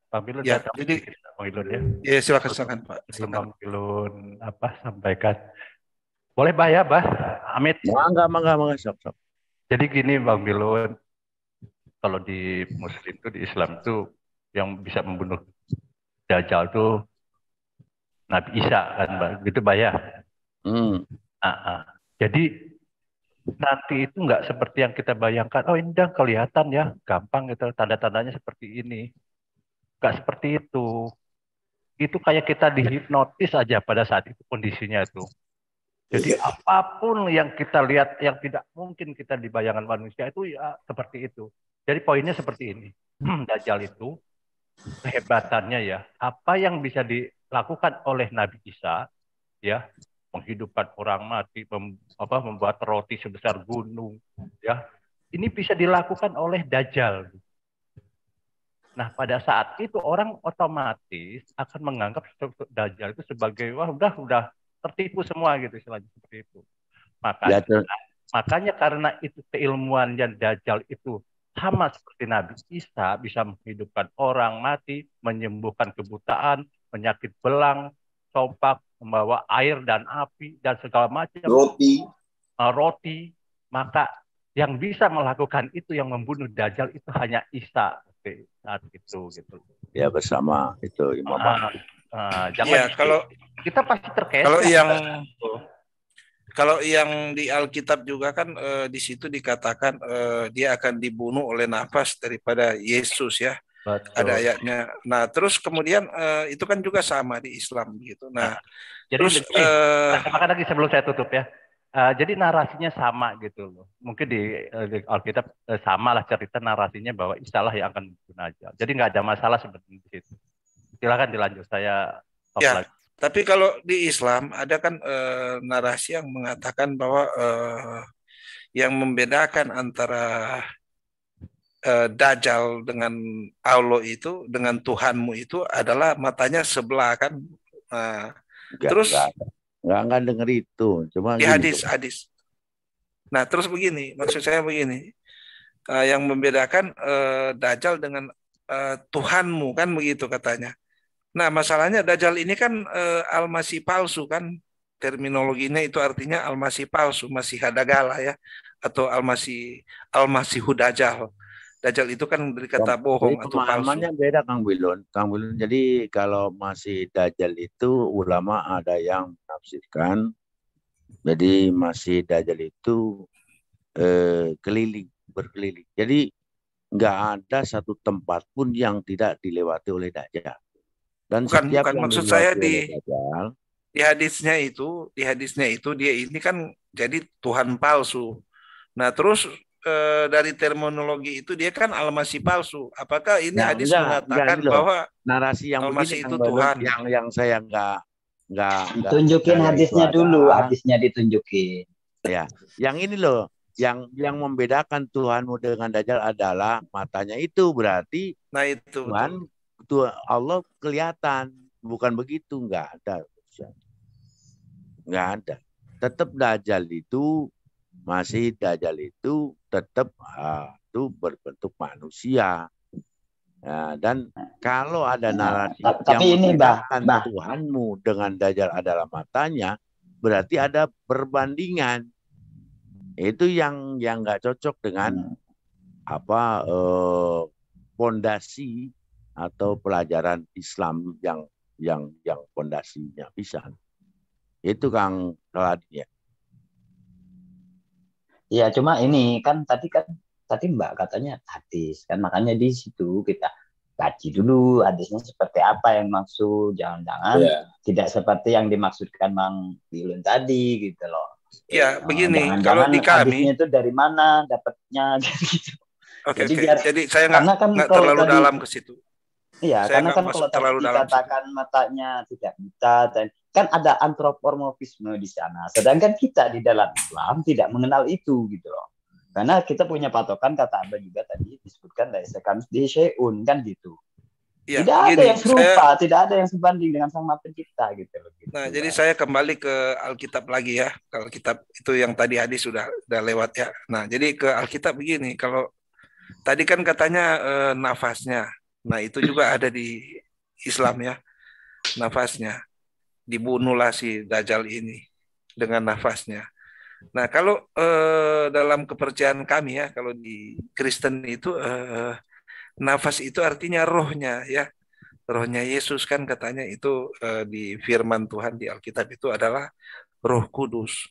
Speaker 5: Bang Bilun
Speaker 3: ya, jadi
Speaker 5: Bang Bilun ya.
Speaker 3: Ya silakan Pak.
Speaker 5: Bang Bilun sampaikan. Boleh Bah ya, Bah? Amit.
Speaker 4: Mangga, sok.
Speaker 5: Jadi gini Bang Bilun, kalau di Muslim itu, di Islam itu yang bisa membunuh Dajjal itu Nabi Isa kan, gitu Bah ya. Jadi nanti itu nggak seperti yang kita bayangkan. Oh ini udah kelihatan ya, gampang gitu, tanda-tandanya seperti ini. Nggak seperti itu. Itu kayak kita dihipnotis aja pada saat itu kondisinya itu. Jadi apapun yang kita lihat yang tidak mungkin kita di bayangan manusia itu ya seperti itu. Jadi poinnya seperti ini. Dajjal itu kehebatannya ya, apa yang bisa dilakukan oleh Nabi Isa ya, menghidupkan orang mati, membuat roti sebesar gunung ya. Ini bisa dilakukan oleh Dajjal. Nah, pada saat itu orang otomatis akan menganggap Dajjal itu sebagai udah tertipu semua gitu istilahnya seperti itu. Makanya karena itu keilmuan yang Dajjal itu sama seperti Nabi Isa, bisa menghidupkan orang mati, menyembuhkan kebutaan, penyakit belang, campak, membawa air dan api dan segala macam roti. Maka yang bisa melakukan itu, yang membunuh Dajjal itu hanya Isa saat itu gitu.
Speaker 4: Ya bersama itu Imam.
Speaker 3: Jangan kalau
Speaker 5: kita pasti terkait.
Speaker 3: Kalau yang di Alkitab juga kan di situ dikatakan dia akan dibunuh oleh nafas daripada Yesus ya. Betul. Ada ayatnya. Nah, terus kemudian itu kan juga sama di Islam gitu. Nah,
Speaker 5: jadi lagi sebelum saya tutup ya. Jadi narasinya sama gitu loh. Mungkin di Alkitab sama lah cerita narasinya bahwa Isa lah yang akan membunuh Dajjal. Jadi nggak ada masalah seperti itu. Silakan dilanjut, saya
Speaker 3: lagi. Tapi kalau di Islam ada kan narasi yang mengatakan bahwa yang membedakan antara Dajjal dengan Allah itu, dengan Tuhanmu itu adalah matanya sebelah kan.
Speaker 4: Nggak denger itu, cuma
Speaker 3: di hadis. Nah terus begini, maksud saya begini, yang membedakan Dajjal dengan Tuhanmu kan begitu katanya. Nah masalahnya Dajjal ini kan al-masih palsu kan, terminologinya itu artinya Al-Masih palsu, Masih Hadagala ya, atau Al-Masih Dajjal. Dajjal itu kan dari kata bohong atau palsu.
Speaker 4: Pemahamannya beda Kang Wilun. Jadi kalau Masih Dajjal itu ulama ada yang menafsirkan. Jadi Masih Dajjal itu berkeliling. Jadi nggak ada satu tempat pun yang tidak dilewati oleh Dajjal. Dan
Speaker 3: bukan
Speaker 4: yang
Speaker 3: maksud saya
Speaker 4: Dajjal,
Speaker 3: di hadisnya itu dia ini kan jadi Tuhan palsu. Nah terus dari terminologi itu dia kan Al-Masih palsu. Apakah ini hadis mengatakan bahwa
Speaker 4: narasi yang
Speaker 3: Al-Masih
Speaker 4: begini
Speaker 3: itu Tuhan?
Speaker 4: Yang saya nggak
Speaker 6: tunjukin hadisnya dulu, hadisnya ditunjukin.
Speaker 4: Ya, yang ini loh. Yang membedakan Tuhanmu dengan Dajjal adalah matanya itu, berarti
Speaker 3: itu
Speaker 4: Tuhan Allah kelihatan, bukan begitu, nggak ada, tetap Dajjal itu Masih Dajjal itu tetap itu berbentuk manusia. Nah, dan kalau ada narasi
Speaker 6: tapi
Speaker 4: yang
Speaker 6: ini
Speaker 4: membedakan Tuhanmu dengan Dajjal adalah matanya, berarti ada perbandingan. Itu yang nggak cocok dengan pondasi atau pelajaran Islam yang pondasinya bisa. Itu Kang Keladi ya.
Speaker 6: Iya, cuma ini kan tadi Mbak katanya hadis kan, makanya di situ kita kaji dulu hadisnya seperti apa yang maksud, jangan-jangan tidak seperti yang dimaksudkan Mang Wilun tadi gitu loh.
Speaker 3: Ya, begini, kalau di kami
Speaker 6: itu dari mana dapatnya gitu.
Speaker 3: Oke. Jadi saya nggak terlalu dalam ke situ.
Speaker 6: Iya, karena kan kalau tadi dikatakan matanya tidak buta, dan kan ada antropomorfisme di sana. Sedangkan kita di dalam Islam tidak mengenal itu gitu loh. Karena kita punya patokan, kata Abah juga tadi disebutkan laisa kamitslihi syai'un kan gitu. Ya, tidak ada yang serupa, tidak ada yang sebanding dengan Sang Maha Pencipta gitu loh.
Speaker 3: Nah, jadi saya kembali ke Alkitab lagi ya. Alkitab itu yang tadi hadis sudah lewat ya. Nah, jadi ke Alkitab begini, kalau tadi kan katanya nafasnya. Nah, itu juga ada di Islam ya. Nafasnya. Dibunuhlah si Dajjal ini dengan nafasnya. Nah, kalau dalam kepercayaan kami ya, kalau di Kristen itu nafas itu artinya rohnya ya. Rohnya Yesus kan katanya itu di firman Tuhan di Alkitab itu adalah Roh Kudus.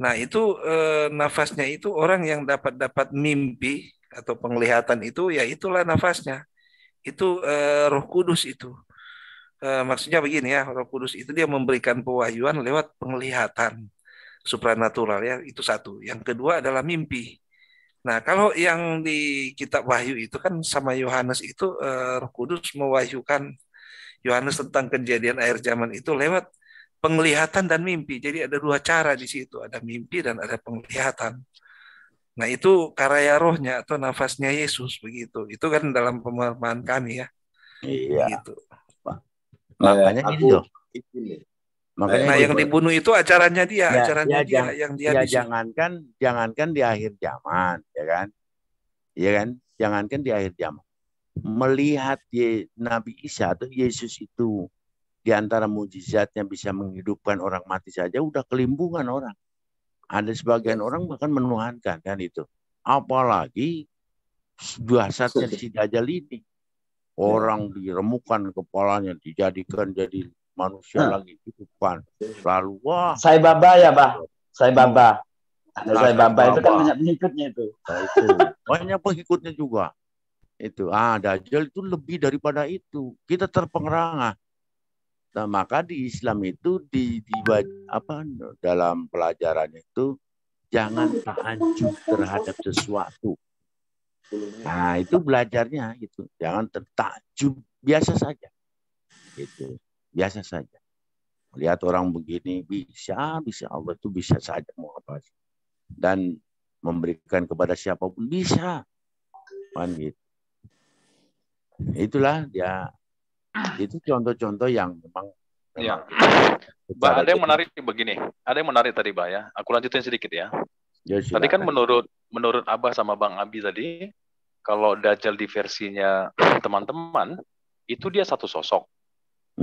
Speaker 3: Nah, itu nafasnya itu orang yang dapat mimpi atau penglihatan itu ya itulah nafasnya. Itu Roh Kudus itu. Maksudnya begini ya, Roh Kudus itu dia memberikan pewahyuan lewat penglihatan supranatural ya, itu satu. Yang kedua adalah mimpi. Nah, kalau yang di kitab Wahyu itu kan sama Yohanes itu Roh Kudus mewahyukan Yohanes tentang kejadian akhir zaman itu lewat penglihatan dan mimpi. Jadi ada dua cara di situ, ada mimpi dan ada penglihatan. Nah, itu karya rohnya atau nafasnya Yesus begitu. Itu kan dalam pemahaman kami ya.
Speaker 4: Iya.
Speaker 3: Begitu.
Speaker 4: Makanya ini loh.
Speaker 3: Makanya yang dibunuh itu acaranya dia, yang dia
Speaker 4: jangankan di akhir zaman, ya kan? Ya kan? Jangankan di akhir zaman. Melihat Nabi Isa atau Yesus itu di antara mujizatnya bisa menghidupkan orang mati saja udah kelimbungan orang. Ada sebagian orang bahkan menuhankan kan itu. Apalagi dahsyatnya si Dajjal ini. Orang diremukan kepalanya, dijadikan jadi manusia lagi hidupkan. Lalu wah.
Speaker 6: Sai Baba ya, Bah. Sai Baba. Sai Baba itu kan banyak pengikutnya itu.
Speaker 4: Nah, itu. Banyak pengikutnya juga. Itu. Dajjal itu lebih daripada itu. Kita terpengerangah. Nah, maka di Islam itu dalam pelajarannya itu jangan ta'ajub terhadap sesuatu. Nah, itu belajarnya gitu. Jangan tertakjub, biasa saja. Gitu. Biasa saja. Lihat orang begini bisa Allah itu bisa saja mau apa sih. Dan memberikan kepada siapapun bisa. Kan gitu. Itulah dia. Itu contoh-contoh yang memang
Speaker 2: ya. Mbak, ada yang menarik begini. Ada yang menarik tadi, Mbak ya. Aku lanjutin sedikit ya. Tadi kan menurut Abah sama Bang Abi tadi, kalau Dajjal di versinya teman-teman, itu dia satu sosok.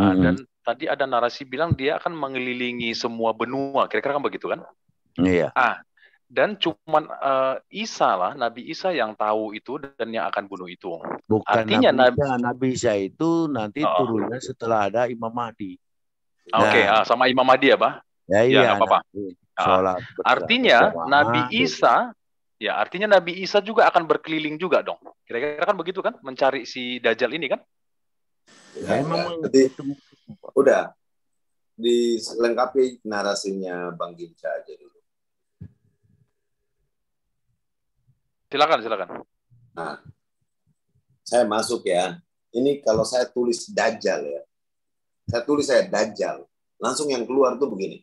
Speaker 2: Dan tadi ada narasi bilang dia akan mengelilingi semua benua, kira-kira kan begitu kan?
Speaker 4: Iya.
Speaker 2: Dan cuman Isa lah, Nabi Isa yang tahu itu dan yang akan bunuh itu.
Speaker 4: Bukan
Speaker 2: artinya
Speaker 4: Nabi Isa itu nanti turunnya setelah ada Imam Mahdi.
Speaker 2: Oke, sama Imam Mahdi ya, Pak?
Speaker 4: Ya, iya,
Speaker 2: nggak apa-apa. Artinya Nabi Isa, ya artinya Nabi Isa juga akan berkeliling juga dong. Kira-kira kan begitu kan, mencari si Dajjal ini kan?
Speaker 1: Ya, udah dilengkapi narasinya Bang Ginca aja dulu.
Speaker 2: Silakan.
Speaker 1: Nah, saya masuk ya. Ini kalau saya tulis Dajjal ya. Saya Dajjal. Langsung yang keluar tuh begini.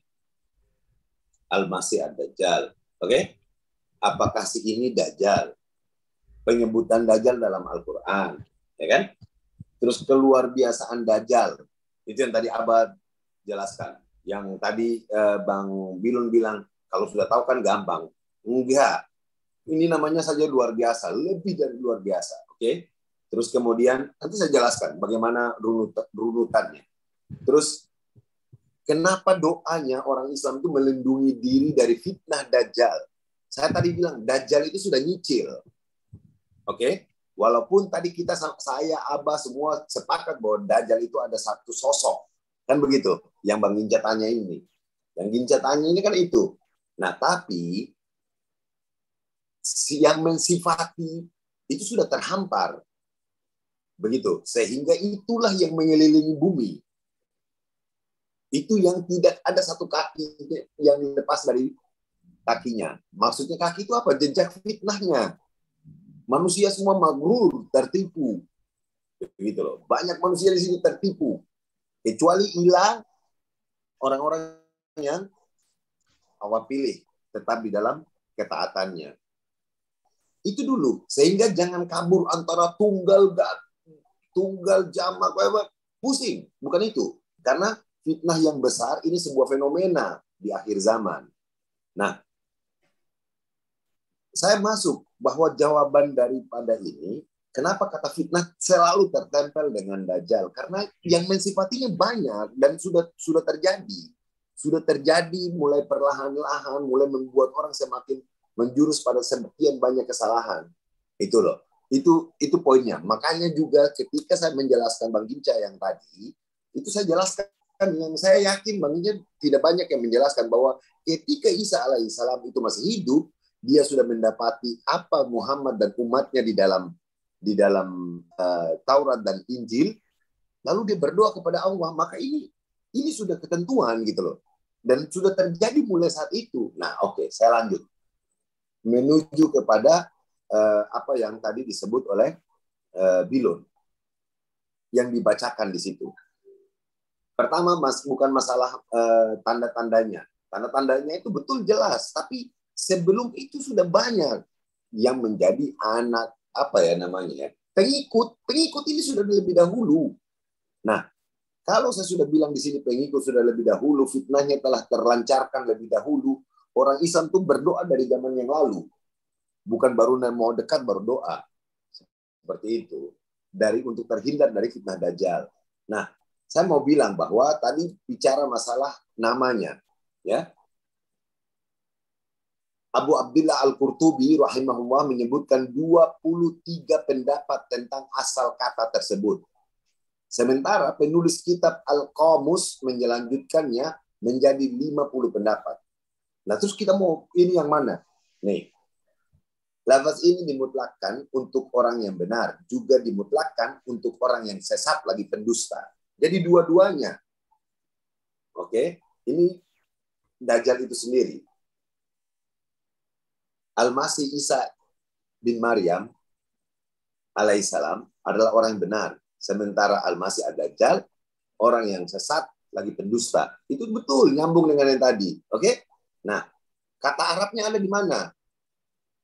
Speaker 1: Al-Masih ad-Dajjal. Oke? Apakah si ini Dajjal? Penyebutan Dajjal dalam Al-Quran. Ya kan? Terus keluar biasaan Dajjal. Itu yang tadi Abad jelaskan. Yang tadi Bang Bilun bilang, kalau sudah tahu kan gampang. Enggak. Ini namanya saja luar biasa. Lebih dari luar biasa. Oke? Terus kemudian, nanti saya jelaskan bagaimana runutannya. Terus, kenapa doanya orang Islam itu melindungi diri dari fitnah Dajjal? Saya tadi bilang, Dajjal itu sudah nyicil. Oke? Walaupun tadi saya, Abah, semua sepakat bahwa Dajjal itu ada satu sosok. Kan begitu? Yang Bang Ginca tanya ini. Yang Ginca tanya ini kan itu. Nah, tapi yang mensifati itu sudah terhampar. Begitu. Sehingga itulah yang mengelilingi bumi. Itu yang tidak ada satu kaki yang lepas dari kakinya. Maksudnya kaki itu apa? Jejak fitnahnya. Manusia semua magrur, tertipu. Begitu loh. Banyak manusia di sini tertipu. Kecuali orang-orang yang Allah pilih tetap di dalam ketaatannya. Itu dulu. Sehingga jangan kabur antara tunggal jamak, pusing. Bukan itu. Karena fitnah yang besar ini sebuah fenomena di akhir zaman. Nah, saya masuk bahwa jawaban daripada ini, kenapa kata fitnah selalu tertempel dengan Dajjal? Karena yang mensifatinya banyak dan sudah terjadi. Sudah terjadi mulai perlahan-lahan, mulai membuat orang semakin menjurus pada sekian banyak kesalahan. Itu loh. Itu poinnya. Makanya juga ketika saya menjelaskan Bang Ginca yang tadi, itu saya jelaskan yang saya yakin Bang Ginca tidak banyak yang menjelaskan bahwa ketika Isa alaihissalam itu masih hidup, dia sudah mendapati apa Muhammad dan umatnya di dalam Taurat dan Injil, lalu dia berdoa kepada Allah. Maka ini sudah ketentuan gitu loh, dan sudah terjadi mulai saat itu. Nah, oke, saya lanjut menuju kepada apa yang tadi disebut oleh Bilun yang dibacakan di situ. Pertama, bukan masalah tanda-tandanya. Tanda-tandanya itu betul jelas, tapi sebelum itu sudah banyak yang menjadi anak pengikut. Pengikut ini sudah lebih dahulu. Nah, kalau saya sudah bilang di sini pengikut sudah lebih dahulu, fitnahnya telah terlancarkan lebih dahulu. Orang Islam tuh berdoa dari zaman yang lalu. Bukan baru mau dekat baru doa. Seperti itu. Untuk terhindar dari fitnah Dajjal. Nah, saya mau bilang bahwa tadi bicara masalah namanya. Ya. Abu Abdillah Al-Qurtubi rahimahullah menyebutkan 23 pendapat tentang asal kata tersebut. Sementara penulis kitab Al-Qamus menyelanjutkannya menjadi 50 pendapat. Nah, terus kita mau ini yang mana? Nih. Lafaz ini dimutlakkan untuk orang yang benar, juga dimutlakkan untuk orang yang sesat lagi pendusta. Jadi dua-duanya. Oke, ini Dajjal itu sendiri. Al-Masih Isa bin Maryam alaihissalam adalah orang yang benar. Sementara Al-Masih ad-Dajjal, orang yang sesat lagi pendusta. Itu betul, nyambung dengan yang tadi. Oke? Nah, kata Arabnya ada di mana?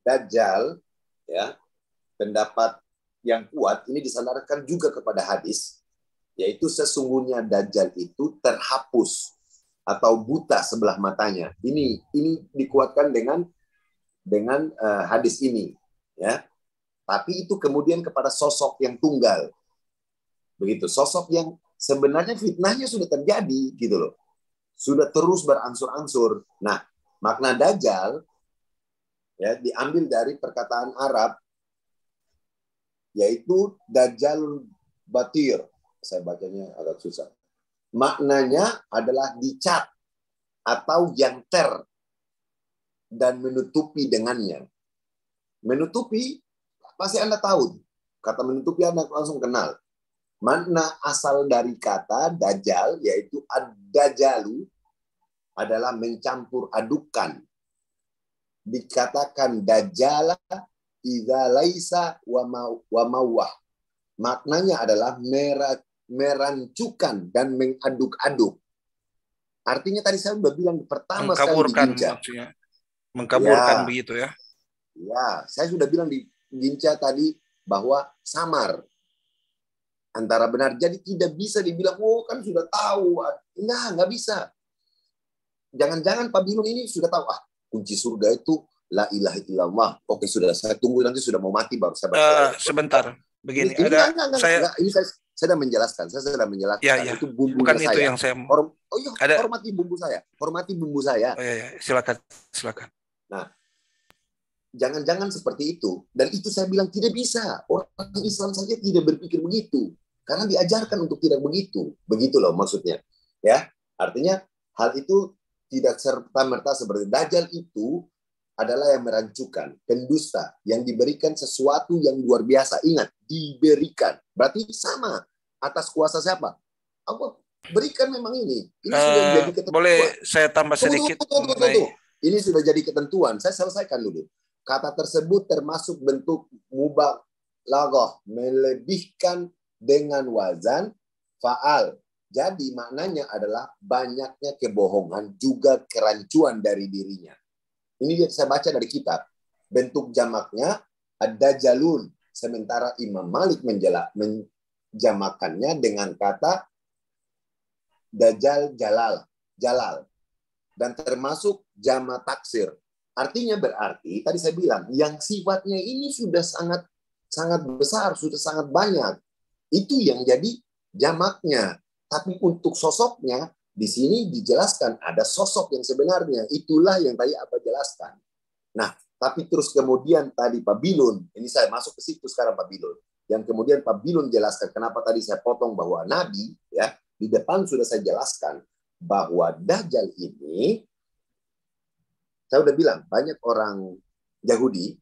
Speaker 1: Dajjal, ya, pendapat yang kuat ini disandarkan juga kepada hadis, yaitu sesungguhnya Dajjal itu terhapus atau buta sebelah matanya. Ini dikuatkan dengan hadis ini, ya. Tapi itu kemudian kepada sosok yang tunggal, begitu. Sosok yang sebenarnya fitnahnya sudah terjadi gitu loh. Sudah terus beransur-ansur. Nah, makna Dajjal ya diambil dari perkataan Arab yaitu Dajjalul Batir. Saya bacanya agak susah. Maknanya adalah dicat atau yang dan menutupi dengannya. Menutupi, pasti Anda tahu. Kata menutupi Anda langsung kenal. Makna asal dari kata Dajjal, yaitu ad-dajalu, adalah mencampur adukan. Dikatakan Dajjala idza laisa wa mawah. Maknanya adalah merancukan dan mengaduk-aduk. Artinya tadi saya sudah bilang pertama sekali di Ginca.
Speaker 3: Mengkaburkan begitu ya.
Speaker 1: Ya, saya sudah bilang di Ginca tadi bahwa samar antara benar. Jadi tidak bisa dibilang, oh kan sudah tahu. Enggak bisa. Jangan-jangan Pak Bilun ini sudah tahu, kunci surga itu la ilaha illallah. Oke, sudah, saya tunggu nanti sudah mau mati baru saya baca.
Speaker 3: Sebentar, begini.
Speaker 1: Ini saya sedang menjelaskan. Saya sedang menjelaskan.
Speaker 3: Ya.
Speaker 1: Itu bumbu
Speaker 3: bukan
Speaker 1: saya.
Speaker 3: Itu yang saya
Speaker 1: hormati bumbu saya. Hormati bumbu saya.
Speaker 3: Oh, ya. Silakan.
Speaker 1: Nah, jangan-jangan seperti itu. Dan itu saya bilang tidak bisa. Orang Islam saja tidak berpikir begitu. Karena diajarkan untuk tidak begitu. Begitu loh maksudnya. Ya, artinya hal itu tidak serta-merta seperti Dajjal itu adalah yang merancukan, pendusta, yang diberikan sesuatu yang luar biasa. Ingat, diberikan. Berarti sama. Atas kuasa siapa? Allah berikan memang ini. Ini sudah jadi ketentuan.
Speaker 3: Boleh saya tambah sedikit?
Speaker 1: Tunggu. Ini sudah jadi ketentuan. Saya selesaikan dulu. Kata tersebut termasuk bentuk mubalaghah, melebihkan dengan wazan fa'al. Jadi maknanya adalah banyaknya kebohongan juga kerancuan dari dirinya. Ini saya baca dari kitab. Bentuk jamaknya ad-dajjalun. Sementara Imam Malik menjamakannya dengan kata dajjal jalal. Dan termasuk jama taksir. Artinya berarti, tadi saya bilang, yang sifatnya ini sudah sangat besar, sudah sangat banyak. Itu yang jadi jamaknya. Tapi untuk sosoknya, di sini dijelaskan ada sosok yang sebenarnya. Itulah yang tadi Abah jelaskan. Nah, tapi terus kemudian tadi Pak Bilun, ini saya masuk ke situ sekarang Pak Bilun. Yang kemudian Pak Bilun jelaskan kenapa tadi saya potong bahwa Nabi, ya di depan sudah saya jelaskan bahwa Dajjal ini, saya udah bilang banyak orang Yahudi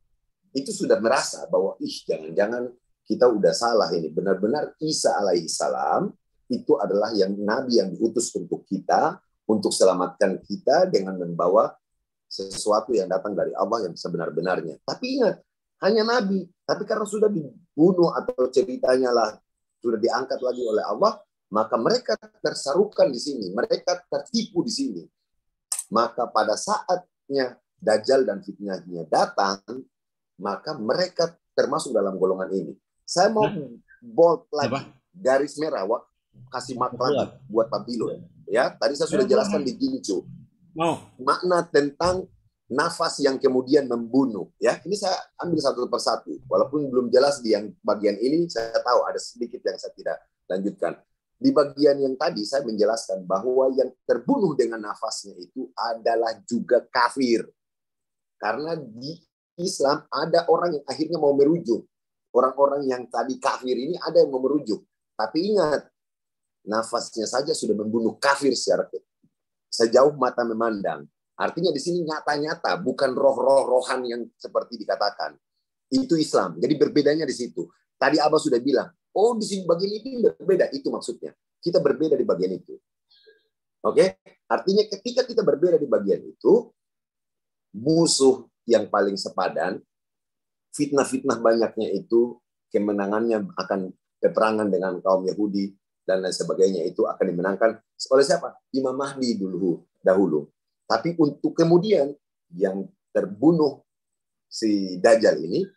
Speaker 1: itu sudah merasa bahwa jangan-jangan kita udah salah ini. Benar-benar Isa alaihissalam itu adalah yang Nabi yang diutus untuk kita, untuk selamatkan kita dengan membawa sesuatu yang datang dari Allah yang sebenar-benarnya. Tapi ingat, hanya Nabi. Tapi karena sudah dibunuh atau ceritanya lah sudah diangkat lagi oleh Allah, maka mereka tersarukan di sini. Mereka tertipu di sini. Maka pada saatnya Dajjal dan fitnahnya datang, maka mereka termasuk dalam golongan ini. Saya mau bold lagi, garis merah, kasih makna buat Pak Bilun. Ya, tadi saya sudah jelaskan di Gincu. Makna tentang nafas yang kemudian membunuh. Ya, ini saya ambil satu persatu. Walaupun belum jelas di yang bagian ini, saya tahu ada sedikit yang saya tidak lanjutkan. Di bagian yang tadi saya menjelaskan bahwa yang terbunuh dengan nafasnya itu adalah juga kafir. Karena di Islam ada orang yang akhirnya mau merujuk. Orang-orang yang tadi kafir ini ada yang mau merujuk. Tapi ingat, nafasnya saja sudah membunuh kafir secara sejauh mata memandang. Artinya di sini nyata-nyata, bukan roh-rohan yang seperti dikatakan. Itu Islam. Jadi berbedanya di situ. Tadi Abah sudah bilang, di sini bagian itu berbeda. Itu maksudnya. Kita berbeda di bagian itu. Oke? Artinya ketika kita berbeda di bagian itu, musuh yang paling sepadan, fitnah-fitnah banyaknya itu, kemenangannya akan peperangan dengan kaum Yahudi, dan lain sebagainya itu akan dimenangkan oleh siapa? Imam Mahdi dahulu. Tapi untuk kemudian yang terbunuh si Dajjal ini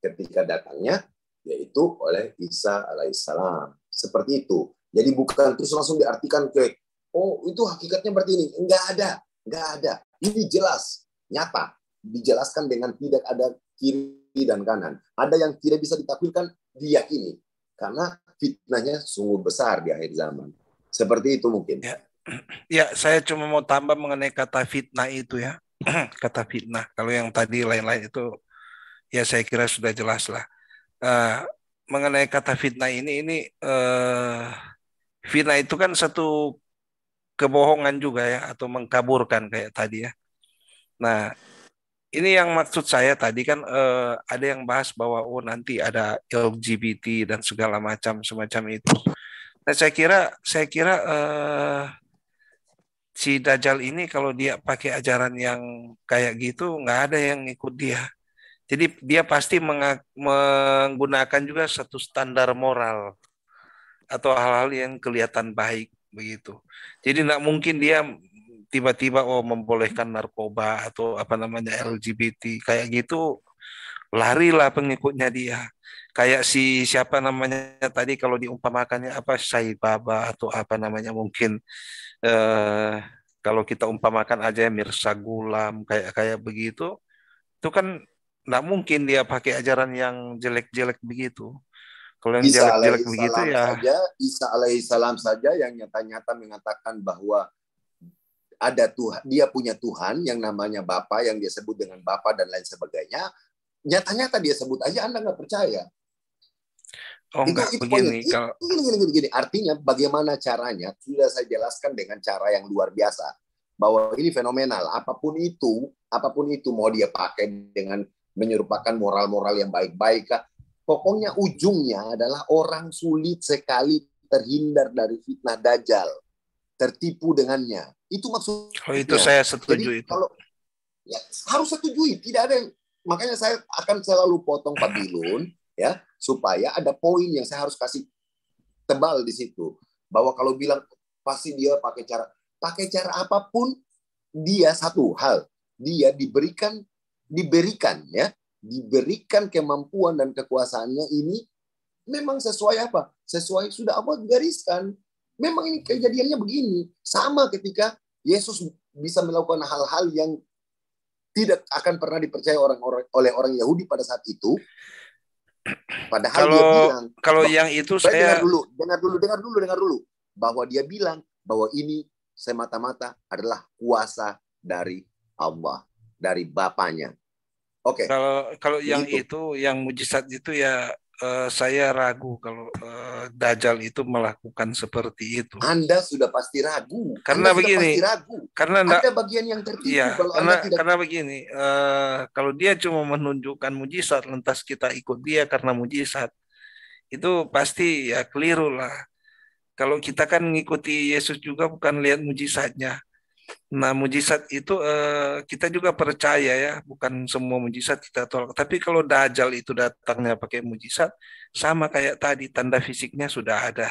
Speaker 1: ketika datangnya yaitu oleh Isa alaihissalam. Seperti itu. Jadi bukan terus langsung diartikan ke itu hakikatnya berarti ini. Enggak ada. Ini jelas, nyata. Dijelaskan dengan tidak ada kiri dan kanan. Ada yang tidak bisa ditakwilkan, diyakini. Karena fitnahnya sungguh besar di akhir zaman. Seperti itu mungkin.
Speaker 3: Ya, saya cuma mau tambah mengenai kata fitnah itu ya. Kata fitnah. Kalau yang tadi lain-lain itu ya saya kira sudah jelas lah. Mengenai kata fitnah ini fitnah itu kan satu kebohongan juga ya, atau mengkaburkan kayak tadi ya. Nah, ini yang maksud saya tadi kan ada yang bahas bahwa nanti ada LGBT dan segala macam semacam itu. Nah, saya kira si Dajjal ini kalau dia pakai ajaran yang kayak gitu, nggak ada yang ikut dia. Jadi dia pasti menggunakan juga satu standar moral atau hal-hal yang kelihatan baik begitu. Jadi nggak mungkin dia tiba-tiba membolehkan narkoba atau apa namanya LGBT kayak gitu, larilah pengikutnya dia. Kayak siapa namanya tadi kalau diumpamakannya apa Syai Baba atau apa namanya mungkin kalau kita umpamakan aja Mirza Ghulam kayak begitu, itu kan nggak mungkin dia pakai ajaran yang jelek-jelek begitu. Kalau yang jelek-jelek begitu ya.
Speaker 1: Isa alaihissalam saja yang nyata-nyata mengatakan bahwa ada Tuhan, dia punya Tuhan yang namanya Bapa, yang dia sebut dengan Bapa dan lain sebagainya. Nyata-nyata dia sebut aja, Anda nggak percaya.
Speaker 3: Itu begini.
Speaker 1: Gini. Artinya bagaimana caranya, sudah saya jelaskan dengan cara yang luar biasa. Bahwa ini fenomenal. Apapun itu mau dia pakai dengan menyerupakan moral-moral yang baik-baik. Pokoknya ujungnya adalah orang sulit sekali terhindar dari fitnah Dajjal. Tertipu dengannya. Itu maksudnya.
Speaker 3: Oh, itu saya setuju. Jadi, itu.
Speaker 1: Ya, harus setujui. Tidak ada yang, makanya saya akan selalu potong Fadilun ya, supaya ada poin yang saya harus kasih tebal di situ. Bahwa kalau bilang pasti dia pakai cara apapun, dia satu hal, dia diberikan kemampuan dan kekuasaannya ini memang sesuai apa? Sesuai sudah apa gariskan. Memang ini kejadiannya begini. Sama ketika Yesus bisa melakukan hal-hal yang tidak akan pernah dipercaya oleh orang Yahudi pada saat itu. Padahal dia bilang,
Speaker 3: kalau yang itu saya
Speaker 1: dengar dulu bahwa dia bilang bahwa ini semata-mata adalah kuasa dari Allah, dari Bapanya. Oke.
Speaker 3: Kalau yang itu, yang mujizat itu ya saya ragu kalau Dajjal itu melakukan seperti itu.
Speaker 1: Anda sudah pasti ragu.
Speaker 3: Karena begini. Karena
Speaker 1: ada bagian yang tertipu.
Speaker 3: Iya, karena begini. Kalau dia cuma menunjukkan mujizat, lantas kita ikut dia karena mujizat, itu pasti ya keliru lah. Kalau kita kan mengikuti Yesus juga bukan lihat mujizatnya. Nah, mujizat itu kita juga percaya ya, bukan semua mujizat kita tolak. Tapi kalau Dajjal itu datangnya pakai mujizat, sama kayak tadi, tanda fisiknya sudah ada.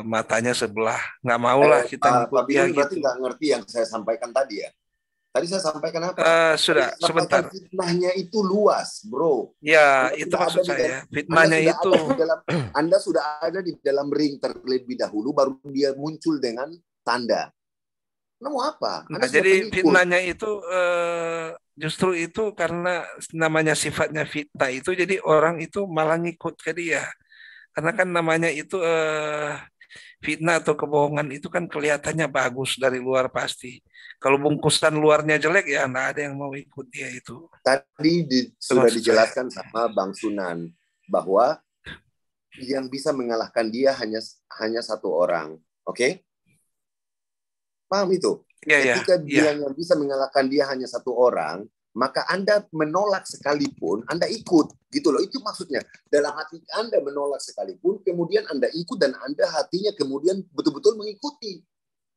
Speaker 3: Matanya sebelah, nggak maulah kita ngikut dia gitu.
Speaker 1: Berarti nggak ngerti yang saya sampaikan tadi ya? Tadi saya sampaikan apa?
Speaker 3: Sudah, sebentar.
Speaker 1: Fitnahnya itu luas, bro.
Speaker 3: Ya, itu maksud saya. Fitnahnya itu.
Speaker 1: Anda sudah ada di dalam ring terlebih dahulu, baru dia muncul dengan tanda. Mau apa?
Speaker 3: Nah, jadi fitnahnya itu justru itu karena namanya sifatnya fitnah itu, jadi orang itu malah ngikut ke dia. Karena kan namanya itu fitnah atau kebohongan itu kan kelihatannya bagus dari luar pasti. Kalau bungkusan luarnya jelek ya nggak ada yang mau ikut dia itu.
Speaker 1: Tadi sudah dijelaskan sama Bang Sunan bahwa yang bisa mengalahkan dia hanya satu orang. Oke? Paham itu? Ketika dia yang bisa mengalahkan dia hanya satu orang, maka Anda menolak sekalipun, Anda ikut. Gitu loh, itu maksudnya. Dalam hati Anda menolak sekalipun, kemudian Anda ikut dan Anda hatinya kemudian betul-betul mengikuti.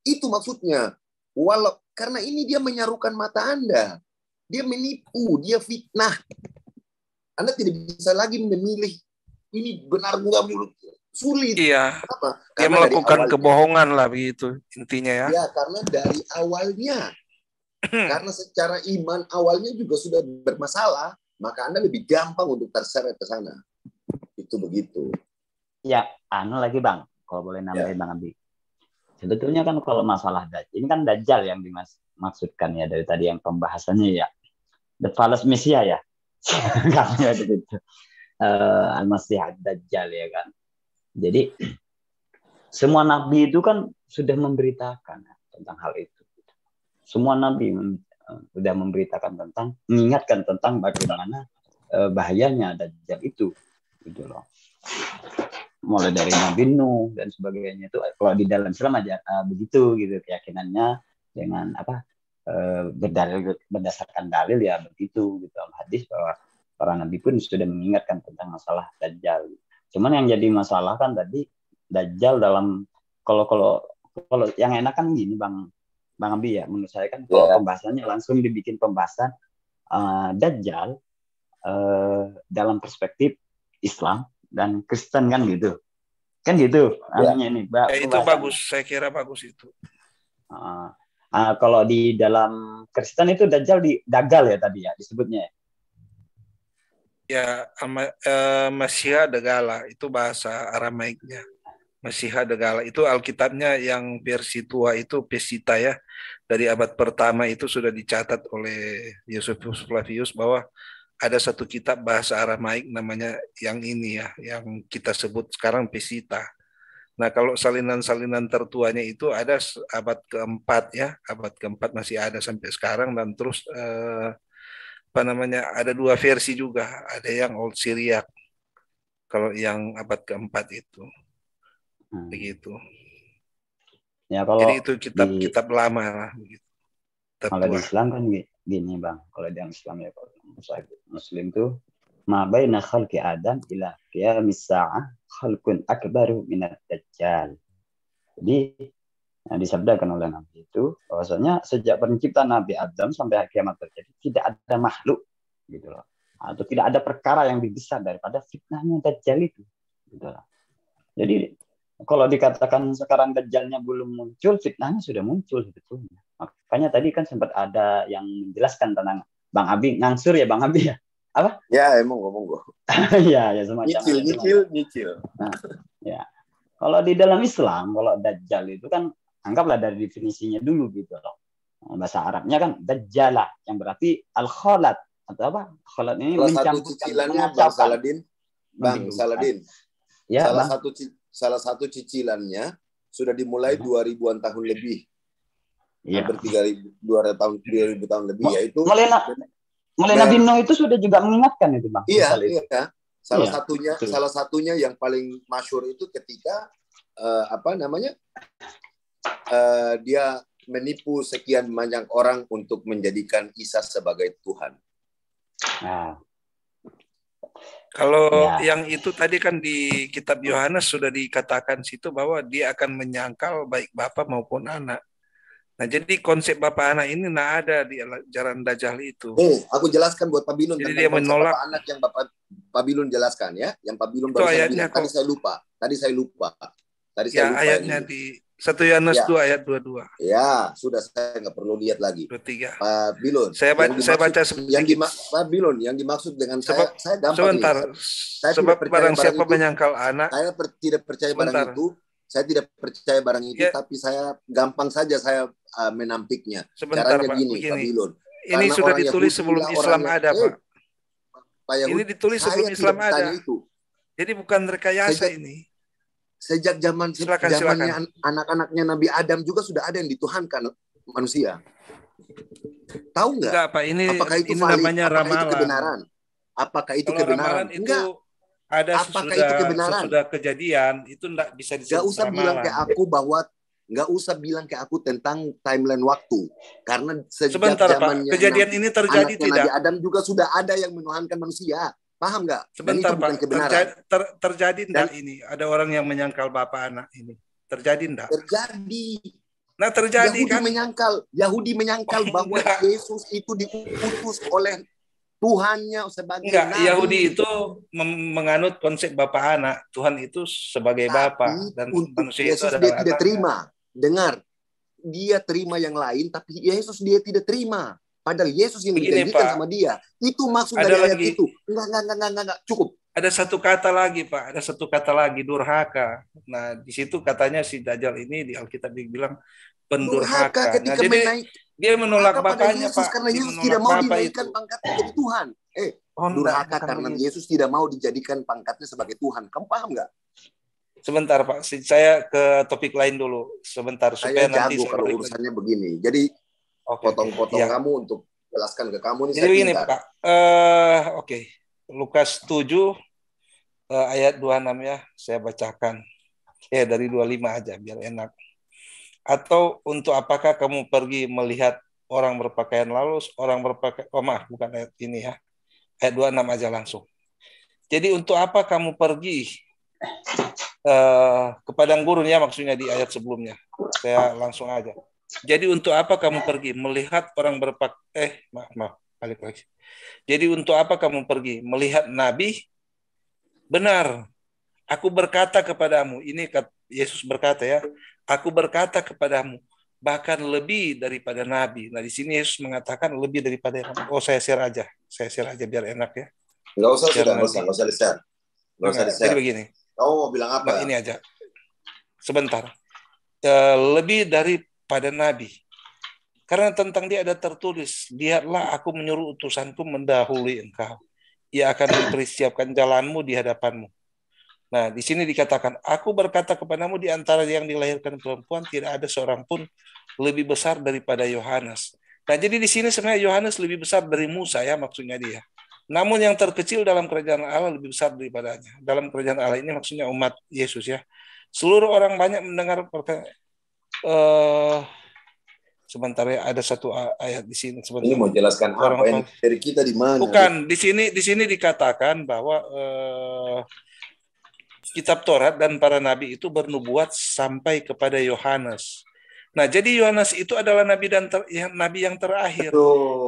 Speaker 1: Itu maksudnya. Karena ini dia menyarukan mata Anda. Dia menipu, dia fitnah. Anda tidak bisa lagi memilih ini benar enggak, sulit.
Speaker 3: Iya. Kenapa? Dia melakukan kebohongan lah begitu intinya ya.
Speaker 1: Ya, karena dari awalnya. Karena secara iman awalnya juga sudah bermasalah, maka Anda lebih gampang untuk terseret ke sana. Itu begitu.
Speaker 6: Ya, lagi Bang, kalau boleh nambahin Bang Abi. Sebetulnya kan kalau masalah Dajjal, ini kan Dajjal yang dimaksudkan ya dari tadi yang pembahasannya ya. The false Messiah ya. Katanya begitu. Al-Masih Dajjal ya kan. Jadi semua nabi itu kan sudah memberitakan tentang hal itu. Semua nabi sudah memberitakan tentang, mengingatkan tentang bagaimana bahayanya Dajjal itu, gitu loh. Mulai dari Nabi Nuh dan sebagainya itu, kalau di dalam Islam aja begitu gitu keyakinannya, dengan berdasarkan dalil ya begitu gitu. Hadis bahwa para nabi pun sudah mengingatkan tentang masalah Dajjal. Cuman yang jadi masalah kan tadi Dajjal dalam, kalau yang enak kan gini Bang Abi ya, menurut saya kan kalau pembahasannya langsung dibikin pembahasan Dajjal dalam perspektif Islam dan Kristen kan gitu ini
Speaker 3: itu bagus, saya kira bagus itu.
Speaker 6: Kalau di dalam Kristen itu Dajjal dagal ya tadi ya disebutnya
Speaker 3: ya. Masiha Dagala itu bahasa Aramaiknya. Masiha Dagala itu Alkitabnya yang versi tua itu Pesita ya, dari abad pertama itu sudah dicatat oleh Josephus Flavius bahwa ada satu kitab bahasa Aramaik namanya yang ini ya, yang kita sebut sekarang Pesita. Nah kalau salinan-salinan tertuanya itu ada abad keempat ya, abad keempat masih ada sampai sekarang, dan terus ada dua versi juga, ada yang Old Syriac kalau yang abad keempat itu. Begitu.
Speaker 6: Ya, kalau
Speaker 3: jadi itu kitab lama lah begitu.
Speaker 6: Kalau di Islam kan gini Bang, kalau di Islam ya, kalau Muslim tuh ma baina khalqi Adam ila qiyamis sa'ah khalqun akbaru minad dajjal. Jadi disabdakan oleh Nabi itu bahwasanya sejak penciptaan Nabi Adam sampai kiamat terjadi tidak ada makhluk gitu loh, atau tidak ada perkara yang lebih besar daripada fitnahnya Dajjal itu gitu loh. Jadi kalau dikatakan sekarang Dajjalnya belum muncul, fitnahnya sudah muncul sebetulnya. Makanya tadi kan sempat ada yang menjelaskan tentang Bang Abi, ngangsur ya Bang Abi ya? Apa?
Speaker 1: Ya, monggo.
Speaker 6: ya semacam
Speaker 1: nyicil.
Speaker 6: Nah, ya. Kalau di dalam Islam, kalau Dajjal itu kan anggaplah dari definisinya dulu gitu loh. Bahasa Arabnya kan Dajjalah, yang berarti al-kholat atau apa? Kholat ini
Speaker 1: salah satu cicilannya Bang Saladin.
Speaker 6: Ya,
Speaker 1: salah satu cicilannya sudah dimulai 2000-an tahun lebih.
Speaker 6: Ya.
Speaker 1: Hampir 2000 tahun lebih, yaitu
Speaker 6: mulai Nabi Nuh itu sudah juga mengingatkan itu Bang.
Speaker 1: Iya. Salah satunya yang paling masyhur itu ketika dia menipu sekian banyak orang untuk menjadikan Isa sebagai Tuhan.
Speaker 6: Nah.
Speaker 3: Kalau yang itu tadi kan di kitab Yohanes sudah dikatakan situ bahwa dia akan menyangkal baik bapa maupun anak. Nah, jadi konsep bapak anak ini ada di ajaran Dajjal itu.
Speaker 1: Aku jelaskan buat Pak Bilun
Speaker 3: tentang
Speaker 1: dia
Speaker 3: menolak
Speaker 1: bapak anak yang Pak Bilun jelaskan ya, yang Pak Bilun baru bilang. Tadi saya lupa.
Speaker 3: Ayatnya di 1 Yohanes 2 ayat 22.
Speaker 1: Ya, sudah, saya nggak perlu lihat lagi.
Speaker 3: 23.
Speaker 1: Pak Bilun.
Speaker 3: Saya baca
Speaker 1: Pak Bilun, yang dimaksud dengan saya gampang.
Speaker 3: Sebentar. Sebab barang siapa menyangkal anak.
Speaker 1: Saya tidak percaya barang itu. Saya tidak percaya barang itu, tapi saya gampang saja saya menampiknya.
Speaker 3: Sebentar,
Speaker 1: Caranya
Speaker 3: Pak,
Speaker 1: Pak Bilun.
Speaker 3: Ini sudah ditulis sebelum Islam ada, Pak. Ini ditulis sebelum Islam ada. Jadi bukan rekayasa ini.
Speaker 1: Sejak zamannya anak-anaknya Nabi Adam juga sudah ada yang dituhankan manusia. Tahu nggak?
Speaker 3: Enggak, Pak.
Speaker 1: Apakah itu
Speaker 3: valid? Namanya
Speaker 1: apakah
Speaker 3: ramalan.
Speaker 1: itu kebenaran? Apakah itu
Speaker 3: Kalau
Speaker 1: kebenaran?
Speaker 3: Enggak. Ada sudah kejadian, itu enggak bisa disebut.
Speaker 1: Nggak usah bilang ke aku tentang timeline waktu, karena sejak zamannya
Speaker 3: kejadian ini terjadi tidak?
Speaker 1: Nabi Adam juga sudah ada yang menuhankan manusia. Paham nggak?
Speaker 3: Sebentar, Pak. Terjadi enggak ini? Ada orang yang menyangkal bapak anak ini. Terjadi enggak?
Speaker 1: Terjadi.
Speaker 3: Nah, terjadi
Speaker 1: Yahudi menyangkal bahwa Yesus itu diutus oleh Tuhannya sebagai
Speaker 3: nabi. Yahudi itu menganut konsep bapak anak. Tuhan itu sebagai bapak dan manusia
Speaker 1: Yesus
Speaker 3: itu
Speaker 1: dia tidak terima. Dengar, dia terima yang lain, tapi Yesus dia tidak terima. Padahal Yesus yang dijanjikan sama dia. Itu maksud dari ayat itu. Enggak. Cukup.
Speaker 3: Ada satu kata lagi, Pak. Ada satu kata lagi, durhaka. Nah, di situ katanya si Dajjal ini di Alkitab dibilang pendurhaka. Nah, jadi dia menolak bapaknya, Pak.
Speaker 1: Karena Yesus tidak mau dinaikkan pangkatnya jadi Tuhan. Durhaka karena Yesus tidak mau dijadikan pangkatnya sebagai Tuhan. Kamu paham nggak?
Speaker 3: Sebentar Pak, saya ke topik lain dulu. Sebentar supaya
Speaker 1: Saya
Speaker 3: nanti
Speaker 1: jago kalau urusannya begini. Jadi potong-potong
Speaker 3: ya.
Speaker 1: kamu untuk jelaskan ke kamu nih.
Speaker 3: Jadi begini Pak. Lukas 7 ayat 26 ya, saya bacakan. Dari 25 aja biar enak. Atau untuk apakah kamu pergi melihat orang berpakaian lalu, orang berpakaian, bukan ayat ini ya. Ayat 26 aja langsung. Jadi untuk apa kamu pergi ke padang gurun ya, maksudnya di ayat sebelumnya. Saya langsung aja. Jadi untuk apa kamu pergi melihat orang balik lagi. Jadi untuk apa kamu pergi melihat nabi? Benar. Aku berkata kepadamu, ini Yesus berkata ya, aku berkata kepadamu, bahkan lebih daripada nabi. Nah di sini Yesus mengatakan lebih daripada nabi. Saya share aja biar enak ya.
Speaker 1: Nggak usah di-share.
Speaker 3: Jadi begini.
Speaker 1: Mau bilang apa?
Speaker 3: Ini aja. Sebentar. Lebih daripada nabi. Karena tentang dia ada tertulis, lihatlah aku menyuruh utusanku mendahului engkau. Ia akan mempersiapkan jalanmu di hadapanmu. Nah, di sini dikatakan, aku berkata kepadamu di antara yang dilahirkan perempuan tidak ada seorang pun lebih besar daripada Yohanes. Nah, jadi di sini sebenarnya Yohanes lebih besar dari Musa ya, maksudnya dia. Namun yang terkecil dalam kerajaan Allah lebih besar daripadanya. Dalam kerajaan Allah ini maksudnya umat Yesus ya. Seluruh orang banyak mendengar sebentar ya, ada satu ayat di sini. Sebentar.
Speaker 1: Ini mau jelaskan apa yang dari kita di mana?
Speaker 3: Bukan, di sini dikatakan bahwa kitab Taurat dan para nabi itu bernubuat sampai kepada Yohanes. Nah, jadi Yohanes itu adalah nabi yang terakhir.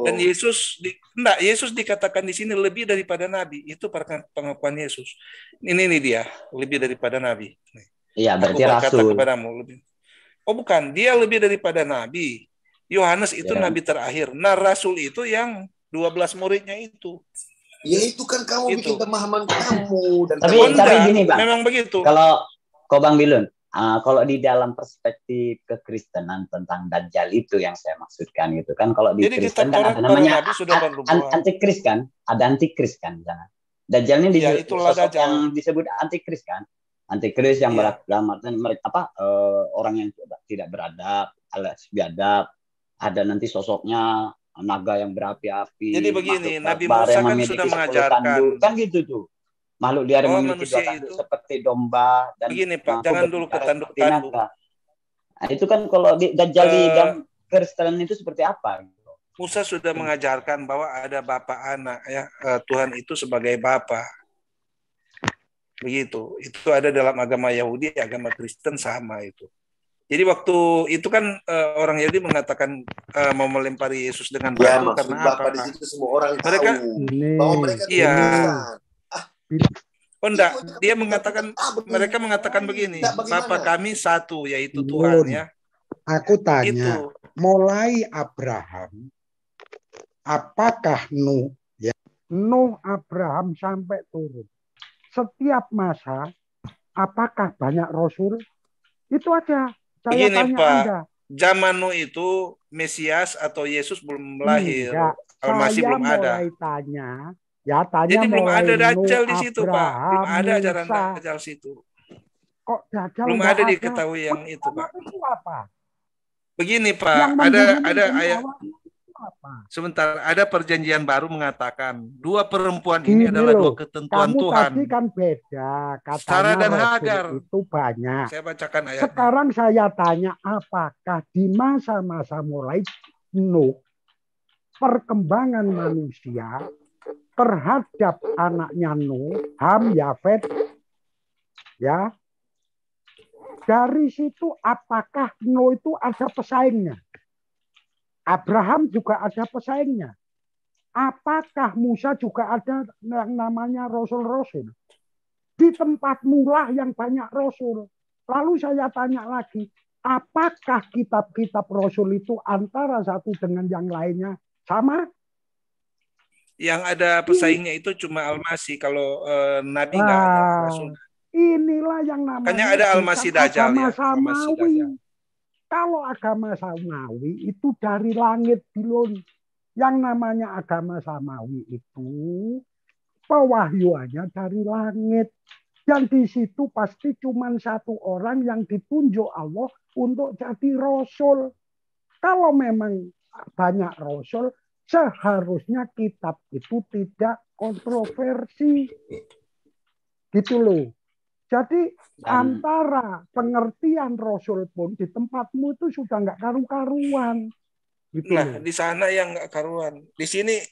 Speaker 3: Dan Yesus dikatakan di sini lebih daripada nabi. Itu pengakuan Yesus. Ini dia, lebih daripada nabi.
Speaker 6: Iya, berarti rasul.
Speaker 3: Bukan, dia lebih daripada nabi. Yohanes itu nabi terakhir. Nah, rasul itu yang 12 muridnya itu.
Speaker 1: Ya itu kan kamu bikin pemahaman kamu.
Speaker 6: Dan tapi gini Bang,
Speaker 3: memang begitu.
Speaker 6: Kalau Bang Bilun, kalau di dalam perspektif kekristenan tentang Dajjal itu yang saya maksudkan gitu kan, kalau di Kristen kan ada namanya antikris kan, ada antikris kan, Dajjal ini sosok yang disebut antikris kan, antikris yang beragama mereka orang yang tidak beradab, alias biadab, ada nanti sosoknya naga yang berapi-api.
Speaker 3: Jadi begini, Nabi Musa kan sudah mengajarkan
Speaker 6: kan gitu tuh. Makhluk liar yang memiliki 2 tanduk seperti domba dan
Speaker 3: begini Pak, jangan dulu ke tanduk-tanduk.
Speaker 6: Nah, itu kan kalau di Dajjal di dalam Kristen itu seperti apa?
Speaker 3: Musa sudah mengajarkan bahwa ada bapa anak ya, Tuhan itu sebagai bapa. Begitu. Itu ada dalam agama Yahudi, agama Kristen sama itu. Jadi waktu itu kan orang Yahudi mengatakan mau melempari Yesus dengan batu karena apa?
Speaker 1: Di situ semua orang
Speaker 3: mereka
Speaker 1: tahu bahwa mereka
Speaker 3: enggak, dia mengatakan mereka mengatakan begini, Bapa kami satu yaitu Tuhan ya.
Speaker 7: Aku tanya, mulai Abraham, apakah Nuh ya? Nuh, Abraham sampai turun. Setiap masa apakah banyak rasul? Itu aja. Saya
Speaker 3: begini
Speaker 7: tanya
Speaker 3: Pak,
Speaker 7: Anda.
Speaker 3: Zaman Nuh itu Mesias atau Yesus belum lahir. Masih belum ada.
Speaker 7: Tanya.
Speaker 3: Jadi belum ada Dajjal di situ, Pak. Belum ada ajaran Dajjal situ.
Speaker 7: Kok Dajjal
Speaker 3: belum ada diketahui yang itu, Pak.
Speaker 7: Itu apa?
Speaker 3: Begini, Pak. Ada ayat. Sebentar, ada perjanjian baru mengatakan 2 perempuan ini adalah 2 ketentuan Tuhan.
Speaker 7: Tadi kan beda. Katanya
Speaker 3: Sarah dan Hagar
Speaker 7: itu banyak.
Speaker 3: Saya bacakan ayatnya.
Speaker 7: Sekarang saya tanya, apakah di masa-masa mulai Nuh perkembangan manusia terhadap anaknya Nuh, Ham, Yafet, ya, dari situ apakah Nuh itu ada pesaingnya? Abraham juga ada pesaingnya. Apakah Musa juga ada yang namanya rasul-rasul? Di tempat mula yang banyak rasul. Lalu saya tanya lagi, apakah kitab-kitab rasul itu antara satu dengan yang lainnya sama?
Speaker 3: Yang ada pesaingnya itu cuma Al-Masih. Kalau Nabi nggak ada rasul.
Speaker 7: Inilah yang namanya
Speaker 3: hanya ada Al-Masih Dajjal ya.
Speaker 7: Samawi. Kalau agama Samawi itu dari langit Bilun. Yang namanya agama Samawi itu pewahyuannya dari langit. Dan di situ pasti cuma satu orang yang ditunjuk Allah untuk jadi rasul. Kalau memang banyak rasul, seharusnya kitab itu tidak kontroversi. Gitu loh. Jadi antara pengertian rasul pun di tempatmu itu sudah nggak karu-karuan. Gitu
Speaker 3: nah,
Speaker 7: loh.
Speaker 3: di sana yang nggak karuan. Di sini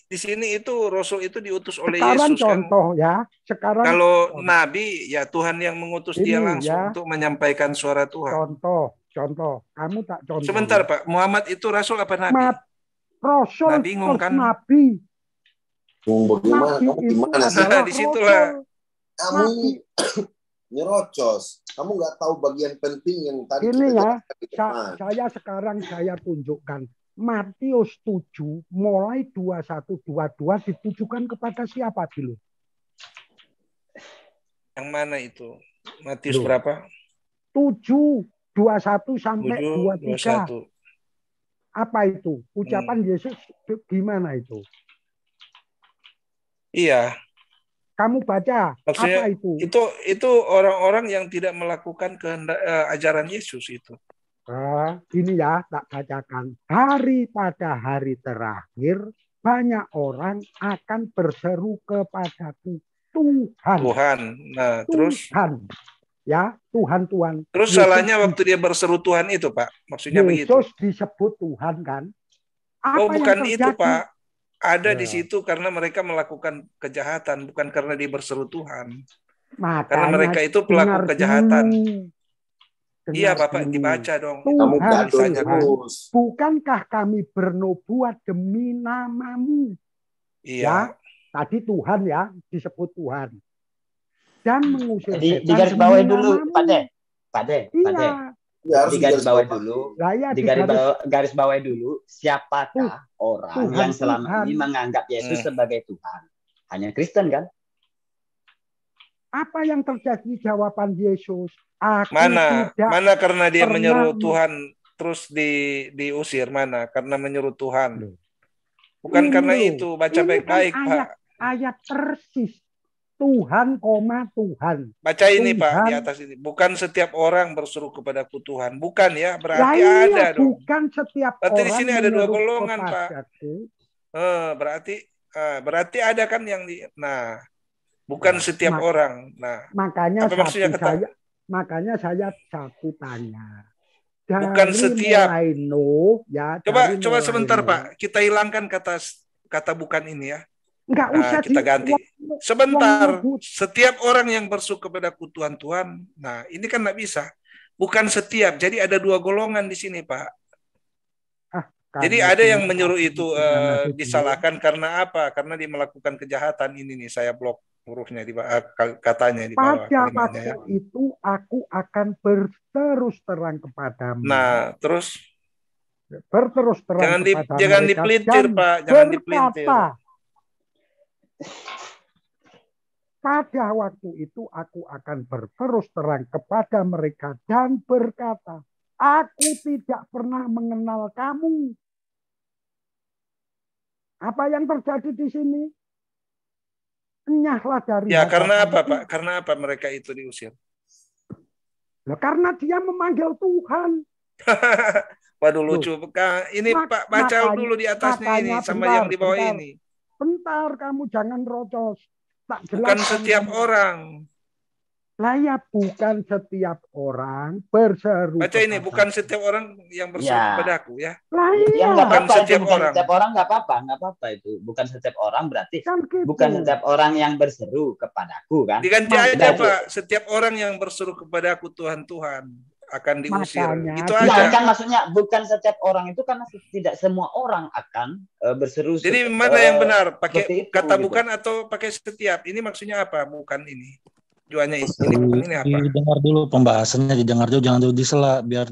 Speaker 3: itu rasul itu diutus oleh
Speaker 7: Sekarang
Speaker 3: Yesus
Speaker 7: contoh kan? Ya. Sekarang
Speaker 3: kalau nabi ya Tuhan yang mengutus dia langsung
Speaker 7: ya,
Speaker 3: untuk menyampaikan suara Tuhan.
Speaker 7: Contoh. Kamu tak contoh.
Speaker 3: Sebentar Pak, Muhammad itu rasul apa nabi?
Speaker 7: Rasul
Speaker 3: nah, bingung kan?
Speaker 7: Nabi.
Speaker 1: Bagaimana?
Speaker 7: Nabi itu adalah
Speaker 3: disitulah.
Speaker 1: Kamu nyerocos. Kamu nggak tahu bagian penting yang tadi
Speaker 7: ini
Speaker 1: kita
Speaker 7: ya. Saya tunjukkan. Matius 7 mulai 21-22 ditujukan kepada siapa dulu?
Speaker 3: Yang mana itu? Matius berapa?
Speaker 7: 7 21 sampai
Speaker 3: 23.
Speaker 7: Apa itu? Ucapan Yesus gimana itu?
Speaker 3: Iya.
Speaker 7: Kamu baca.
Speaker 3: Maksudnya,
Speaker 7: apa itu?
Speaker 3: Itu orang-orang yang tidak melakukan kehendak ajaran Yesus itu.
Speaker 7: Ini ya, tak bacakan. Pada hari terakhir, banyak orang akan berseru kepadaku. Tuhan.
Speaker 3: Nah, terus?
Speaker 7: Tuhan. Ya, Tuhan.
Speaker 3: Terus Yesus, salahnya waktu dia berseru Tuhan itu, Pak? Maksudnya
Speaker 7: Yesus
Speaker 3: begitu?
Speaker 7: Yesus disebut Tuhan, kan? Apa
Speaker 3: bukan itu, Pak. Ada di situ karena mereka melakukan kejahatan, bukan karena dia berseru Tuhan.
Speaker 7: Makanya
Speaker 3: karena mereka itu pelaku kejahatan. Iya, Bapak dibaca dong.
Speaker 7: Tuhan, bukankah kami bernubuat demi namamu?
Speaker 3: Iya.
Speaker 7: Ya, tadi Tuhan ya, disebut Tuhan. Dan mengusir
Speaker 6: setan. Digarisbawahi dulu, Pak De.
Speaker 7: Iya.
Speaker 6: Digarisbawahi dulu, siapakah orang yang selama ini menganggap Yesus sebagai Tuhan? Hanya Kristen, kan?
Speaker 7: Apa yang terjadi jawaban Yesus?
Speaker 3: Mana karena dia menyuruh Tuhan terus diusir, mana? Karena menyuruh Tuhan. Bukan karena itu, baca baik-baik, Pak.
Speaker 7: Ayat persis. Tuhan, Tuhan.
Speaker 3: Baca ini, Tuhan. Pak, di atas ini. Bukan setiap orang berseru kepadaku Tuhan. Bukan ya, berarti ada dong.
Speaker 7: Bukan setiap
Speaker 3: berarti
Speaker 7: orang.
Speaker 3: Berarti di sini ada dua golongan, Pak. Berarti ada kan yang bukan setiap orang. Nah,
Speaker 7: makanya saya satu tanya.
Speaker 3: Bukan setiap.
Speaker 7: Coba
Speaker 3: sebentar, Pak. Kita hilangkan kata bukan ini ya.
Speaker 7: Enggak usah
Speaker 3: kita ganti. Sebentar. Setiap orang yang berseru kepadaku Tuhan. Nah, ini kan nggak bisa. Bukan setiap. Jadi ada dua golongan di sini, Pak. Jadi ada yang menyuruh itu disalahkan karena apa? Karena dia melakukan kejahatan. Ini nih saya blok hurufnya di katanya di bawah.
Speaker 7: Pada waktu itu aku akan berterus terang kepadamu.
Speaker 3: Nah, terus
Speaker 7: berterus terang
Speaker 3: jangan dipelintir, Pak. Jangan dipelintir.
Speaker 7: Pada waktu itu aku akan berterus terang kepada mereka dan berkata, aku tidak pernah mengenal kamu. Apa yang terjadi di sini? Enyahlah dari
Speaker 3: karena apa, Pak? Karena apa mereka itu diusir?
Speaker 7: Karena dia memanggil Tuhan.
Speaker 3: Waduh, lucu. Ini Pak, baca dulu di atasnya ini sama yang di bawah ini.
Speaker 7: Bentar, kamu jangan rocos. Tak
Speaker 3: bukan setiap orang.
Speaker 7: Bukan setiap orang berseru.
Speaker 3: Baca ini, bukan setiap orang yang berseru kepadaku ya.
Speaker 6: Bukan setiap orang. Setiap orang nggak apa-apa itu. Bukan setiap orang berarti kan gitu. Bukan setiap orang yang berseru kepadaku kan.
Speaker 3: Diganti aja, Pak. Setiap orang yang berseru kepadaku Tuhan akan diusir. Itu aja.
Speaker 6: Kan maksudnya bukan setiap orang itu karena tidak semua orang akan berseru.
Speaker 3: Jadi mana yang benar? Pakai kata gitu. Bukan atau pakai setiap? Ini maksudnya apa? Bukan ini. Tujuannya ini apa?
Speaker 8: Didengar dulu pembahasannya, didengar dulu, jangan dulu disela biar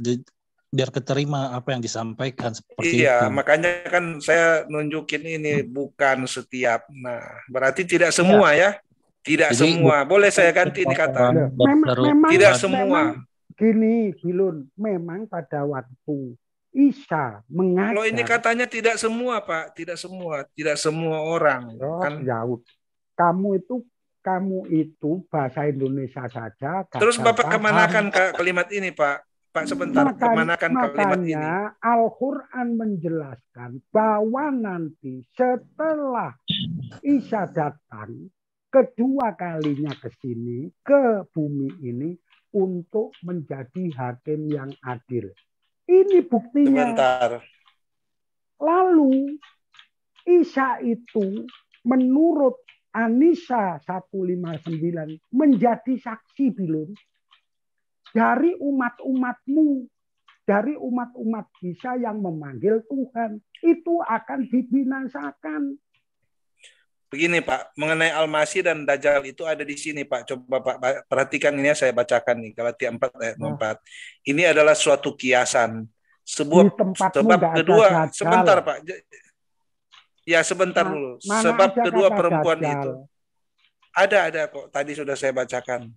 Speaker 8: keterima apa yang disampaikan seperti itu.
Speaker 3: Makanya kan saya nunjukin ini bukan setiap. Nah, berarti tidak semua ya. Tidak jadi, semua. Boleh saya ganti ini kata.
Speaker 7: Memang
Speaker 3: tidak semua.
Speaker 7: Gini, Bilun, memang pada waktu Isa mengajar.
Speaker 3: Kalau ini katanya tidak semua, Pak. Tidak semua orang.
Speaker 7: Kan? Kamu itu kamu itu bahasa Indonesia saja.
Speaker 3: Terus Bapak kemanakan kalimat ini, Pak? Pak sebentar, kemanakan kalimat ini?
Speaker 7: Makanya Al-Quran menjelaskan bahwa nanti setelah Isa datang kedua kalinya ke sini, ke bumi ini, untuk menjadi hakim yang adil. Ini buktinya.
Speaker 3: Sebentar.
Speaker 7: Lalu Isa itu menurut An-Nisa 159 menjadi saksi bilun dari umat-umatmu, dari umat-umat Isa yang memanggil Tuhan, itu akan dibinasakan.
Speaker 3: Begini Pak, mengenai Al-Masih dan Dajjal itu ada di sini Pak. Coba Pak perhatikan ini, saya bacakan nih Galatia 4 ayat 4. Ini adalah suatu kiasan. Sebab kedua, sebentar Pak. Ya sebentar dulu. Sebab kedua perempuan itu ada kok. Tadi sudah saya bacakan.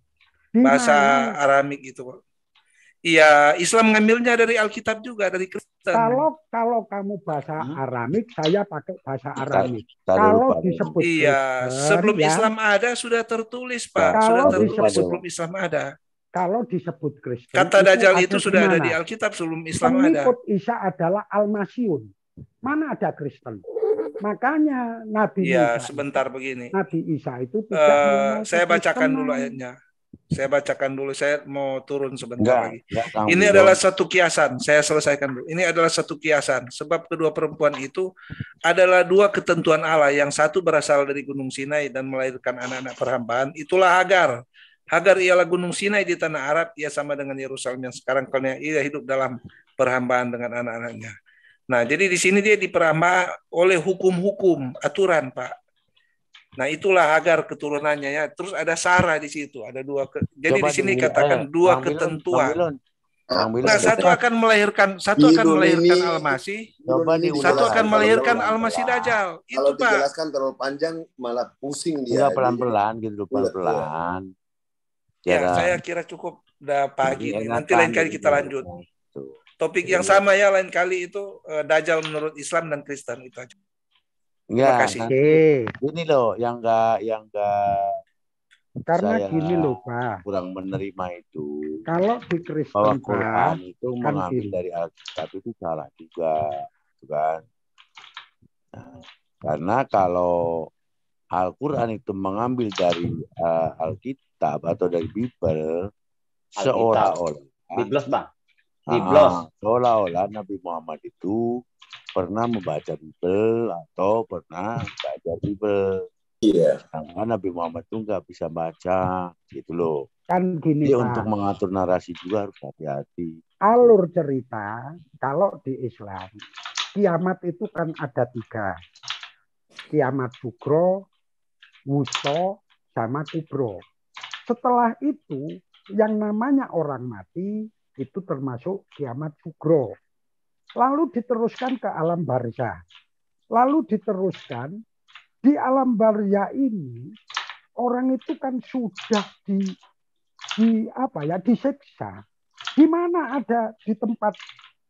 Speaker 3: Bahasa Aramik itu Pak. Iya, Islam ngambilnya dari Alkitab juga, dari Kristen.
Speaker 7: Kalau kamu bahasa Aramik, saya pakai bahasa Aramik. Kalau disebut
Speaker 3: Kristen, sebelum Islam ada sudah tertulis Pak. Sudah tertulis sebelum Islam ada.
Speaker 7: Kalau disebut Kristen,
Speaker 3: kata Dajjal itu sudah ada di Alkitab sebelum Islam ada.
Speaker 7: Pengikut Isa adalah Al-Masyun. Mana ada Kristen? Makanya Nabi
Speaker 3: Isa. Sebentar begini.
Speaker 7: Nabi Isa itu tidak
Speaker 3: saya bacakan dulu ayatnya. Saya bacakan dulu, saya mau turun sebentar lagi. Ini adalah satu kiasan, saya selesaikan dulu. Ini adalah satu kiasan, sebab kedua perempuan itu adalah dua ketentuan Allah. Yang satu berasal dari Gunung Sinai dan melahirkan anak-anak perhambaan. Itulah Hagar. Hagar ialah Gunung Sinai di tanah Arab, ia sama dengan Yerusalem yang sekarang karena ia hidup dalam perhambaan dengan anak-anaknya. Nah, jadi di sini dia diperhamba oleh hukum-hukum, aturan, Pak. Nah, itulah Hagar keturunannya ya. Terus ada Sarah di situ, ada dua. Jadi di sini katakan dua ketentuan. Nah, satu akan melahirkan Al-Masih, satu akan melahirkan Al-Masih Dajjal.
Speaker 1: Itu Pak. Kalau dijelaskan terlalu panjang malah pusing dia.
Speaker 4: Pelan-pelan gitu, pelan-pelan.
Speaker 3: Ya, saya kira cukup udah pagi. Nanti lain kali kita lanjut. Topik yang sama ya, lain kali itu Dajjal menurut Islam dan Kristen itu aja.
Speaker 4: Terima kasih. Ini loh yang enggak
Speaker 7: karena gini loh Pak.
Speaker 4: Kurang menerima itu.
Speaker 7: Kalau di Kristen
Speaker 4: bahwa Quran itu mengambil dari Alkitab itu salah juga, kan? Nah, karena kalau Al-Quran itu mengambil dari Alkitab atau dari Bible, seolah-olah Nabi Muhammad itu pernah membaca Bible atau pernah baca Bible.
Speaker 1: Iya.
Speaker 4: Karena Nabi Muhammad itu nggak bisa baca, gitu loh.
Speaker 7: Kan gini
Speaker 4: Jadi
Speaker 7: Pak.
Speaker 4: untuk mengatur narasi juga harus hati-hati.
Speaker 7: Alur cerita kalau di Islam, kiamat itu kan ada 3. Kiamat sugro, wusto, sama kubro. Setelah itu yang namanya orang mati itu termasuk kiamat sugro. Lalu diteruskan ke alam barzah. Lalu diteruskan di alam barzah ini orang itu kan sudah disiksa. Di mana ada di tempat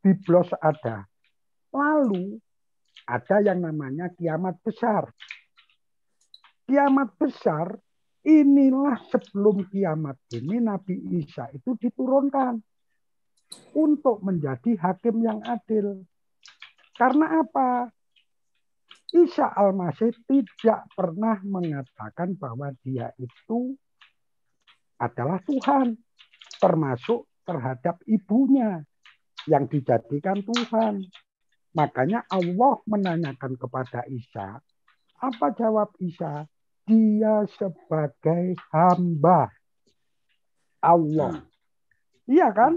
Speaker 7: biblos ada. Lalu ada yang namanya kiamat besar. Kiamat besar inilah sebelum kiamat ini Nabi Isa itu diturunkan untuk menjadi hakim yang adil. Karena apa? Isa Al-Masih tidak pernah mengatakan bahwa dia itu adalah Tuhan, termasuk terhadap ibunya yang dijadikan Tuhan. Makanya Allah menanyakan kepada Isa, apa jawab Isa? Dia sebagai hamba Allah. Iya kan?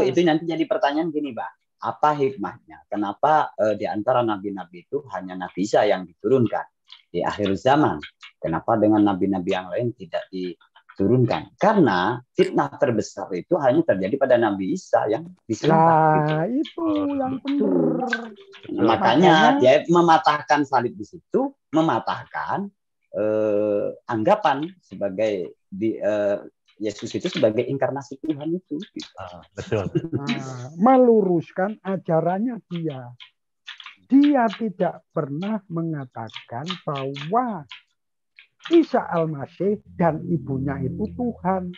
Speaker 6: Itu nanti jadi pertanyaan gini, Pak. Apa hikmahnya? Kenapa di antara nabi-nabi itu hanya Nabi Isa yang diturunkan di akhir zaman? Kenapa dengan nabi-nabi yang lain tidak diturunkan? Karena fitnah terbesar itu hanya terjadi pada Nabi Isa yang
Speaker 7: disalib. Itu yang benar.
Speaker 6: Makanya dia mematahkan salib di situ, mematahkan anggapan sebagai Yesus itu sebagai inkarnasi Tuhan itu.
Speaker 5: Betul.
Speaker 7: Meluruskan ajarannya dia. dia tidak pernah mengatakan bahwa Isa Al-Masih dan ibunya itu Tuhan.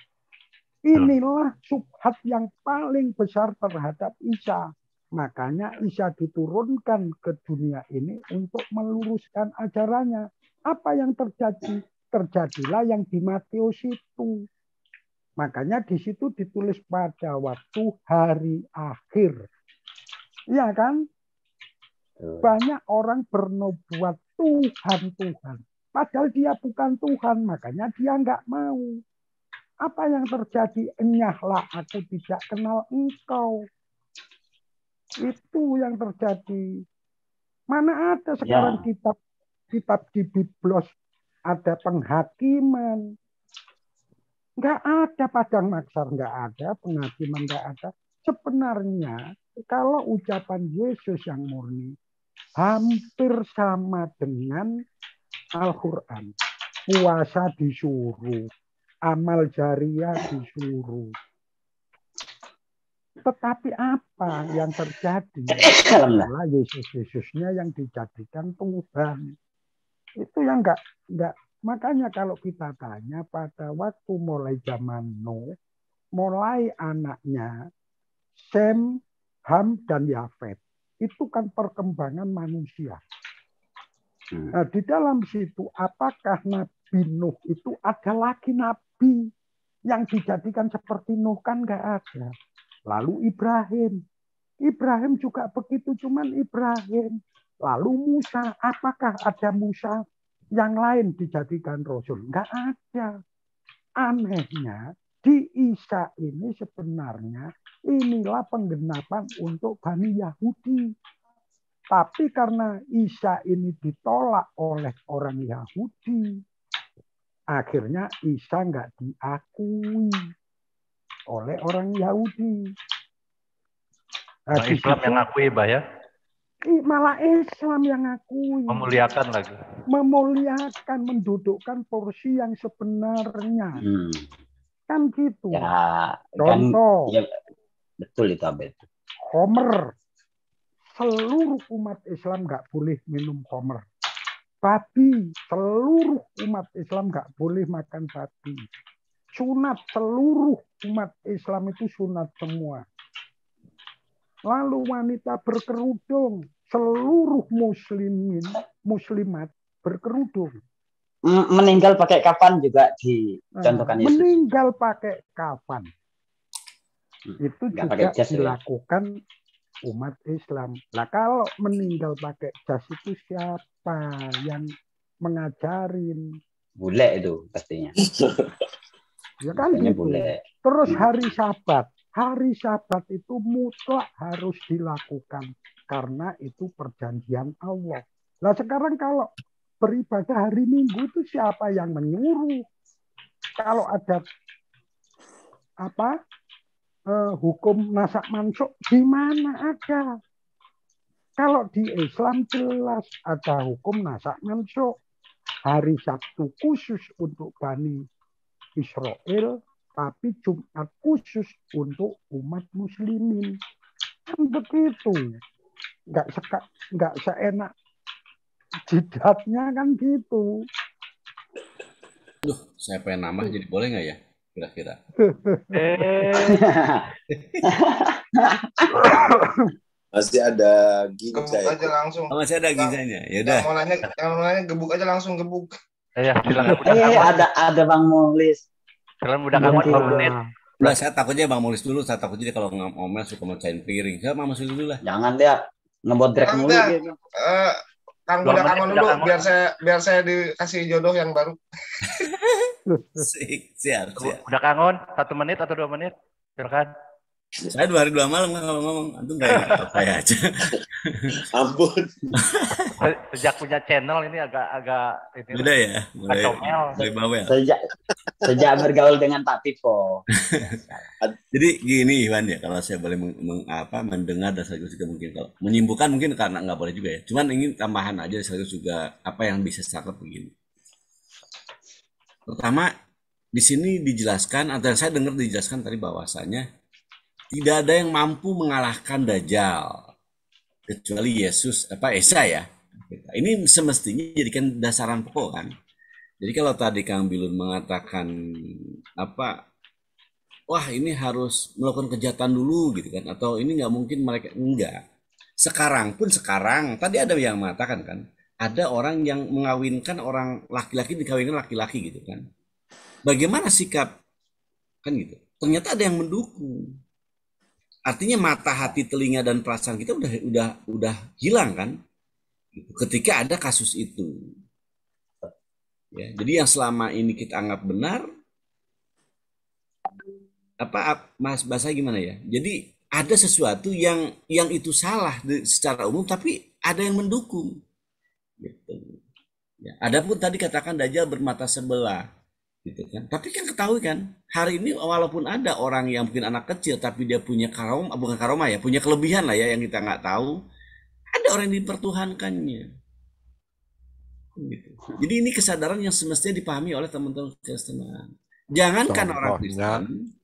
Speaker 7: Inilah syubhat yang paling besar terhadap Isa. Makanya Isa diturunkan ke dunia ini untuk meluruskan ajarannya. Apa yang terjadi? Terjadilah yang di Matius itu. Makanya di situ ditulis pada waktu hari akhir. Iya kan? Banyak orang bernubuat Tuhan. Padahal dia bukan Tuhan. Makanya dia nggak mau. Apa yang terjadi? Enyahlah aku tidak kenal engkau. Itu yang terjadi. Mana ada sekarang kitab di Biblos ada penghakiman. Nggak ada padang maksar, nggak ada penghakiman, nggak ada. Sebenarnya kalau ucapan Yesus yang murni hampir sama dengan Al-Quran. Puasa disuruh, amal jariah disuruh. Tetapi apa yang terjadi? Adalah Yesus-Yesusnya yang dijadikan Tuhan. Itu yang enggak. Makanya kalau kita tanya pada waktu mulai zaman Nuh, mulai anaknya Sem, Ham, dan Yafet. Itu kan perkembangan manusia. Nah, di dalam situ apakah Nabi Nuh itu ada lagi nabi yang dijadikan seperti Nuh? Kan enggak ada. Lalu Ibrahim juga begitu, cuman Ibrahim. Lalu Musa, apakah ada Musa yang lain dijadikan Rasul? Enggak ada. Anehnya, di Isa ini sebenarnya inilah penggenapan untuk Bani Yahudi. Tapi karena Isa ini ditolak oleh orang Yahudi, akhirnya Isa enggak diakui oleh orang Yahudi.
Speaker 5: Nah, Islam yang ngakui, Mbak ya?
Speaker 7: Malah Islam yang ngakui.
Speaker 5: Memuliakan lagi.
Speaker 7: Memuliakan, mendudukkan porsi yang sebenarnya. Kan gitu.
Speaker 6: Ya,
Speaker 7: contoh.
Speaker 6: Kan, ya, betul itu, Abed.
Speaker 7: Homer. Seluruh umat Islam nggak boleh minum homer. Babi. Seluruh umat Islam nggak boleh makan babi. Sunat, seluruh umat Islam itu sunat semua. Lalu wanita berkerudung, seluruh muslimat berkerudung.
Speaker 6: Meninggal pakai kafan juga dicontohkan Yesus.
Speaker 7: Meninggal pakai kafan. Itu juga dilakukan umat Islam. Nah, kalau meninggal pakai jas itu siapa yang mengajarin?
Speaker 6: Bule itu pastinya.
Speaker 7: Ya kan gitu. Terus hari Sabat. Hari Sabat itu mutlak harus dilakukan. Karena itu perjanjian Allah. Nah sekarang kalau beribadah hari Minggu itu siapa yang menyuruh? Kalau ada hukum nasak mansuk, di mana ada? Kalau di Islam jelas ada hukum nasak mansuk. Hari Sabtu khusus untuk Bani Israel, tapi Jumat khusus untuk umat muslimin. Kan begitu. Nggak seenak jidatnya kan gitu.
Speaker 9: Duh, saya pengen nambah jadi boleh nggak ya? Kira-kira.
Speaker 1: Masih ada ginjai.
Speaker 10: Gebuk aja langsung.
Speaker 9: Oh, masih ada ginjainya. Ya udah.
Speaker 10: Yang mau nanya gebuk aja langsung gebuk.
Speaker 5: Ya, silakan.
Speaker 6: Ada Bang Mulis.
Speaker 5: Kalian udah kamu 2 menit.
Speaker 9: Udah, saya takutnya Bang Mulis dulu. Saya takutnya kalau ngomel suka mecahin piring. Saya Bang Mulis dulu lah.
Speaker 6: Jangan dia ngebodrek mulu gitu.
Speaker 10: Kang Budak Angon dulu biar saya dikasih jodoh yang baru.
Speaker 9: Siap.
Speaker 5: Budak Angon 1 menit atau 2 menit? Silakan.
Speaker 9: Saya 2 hari 2 malam kalau ngomong, antum kayak apa ya aja.
Speaker 1: Ampun.
Speaker 5: Sejak punya channel ini agak ini.
Speaker 9: Udah ya, mulai bawel.
Speaker 6: Sejak bergaul dengan Pak Pipo.
Speaker 9: Jadi gini Iwan ya, kalau saya boleh mendengar dan sekaligus juga mungkin kalau menyimpulkan mungkin karena nggak boleh juga ya. Cuman ingin tambahan aja sekaligus juga apa yang bisa saya begini. Pertama di sini dijelaskan atau yang saya dengar dijelaskan tadi bahwasanya tidak ada yang mampu mengalahkan Dajjal kecuali Yesus Esa ya. Ini semestinya jadikan dasaran pokok kan. Jadi kalau tadi Kang Bilun mengatakan wah ini harus melakukan kejahatan dulu gitu kan, atau ini nggak mungkin mereka, enggak. Sekarang tadi ada yang mengatakan kan, ada orang yang mengawinkan orang laki-laki dikawinkan laki-laki gitu kan. Bagaimana sikap kan gitu? Ternyata ada yang mendukung. Artinya mata, hati, telinga dan perasaan kita udah hilang kan? Ketika ada kasus itu. Ya, jadi yang selama ini kita anggap benar Mas bahasa gimana ya? Jadi ada sesuatu yang itu salah secara umum, tapi ada yang mendukung. Gitu. Ya, adapun tadi katakan Dajjal bermata sebelah, gitu kan? Tapi kan ketahui kan, hari ini walaupun ada orang yang mungkin anak kecil, tapi dia punya bukan karomah ya, punya kelebihan lah ya yang kita nggak tahu. Ada orang yang dipertuhankannya. Gitu. Jadi ini kesadaran yang semestinya dipahami oleh teman-teman Kristen. Jangankan orang Kristen.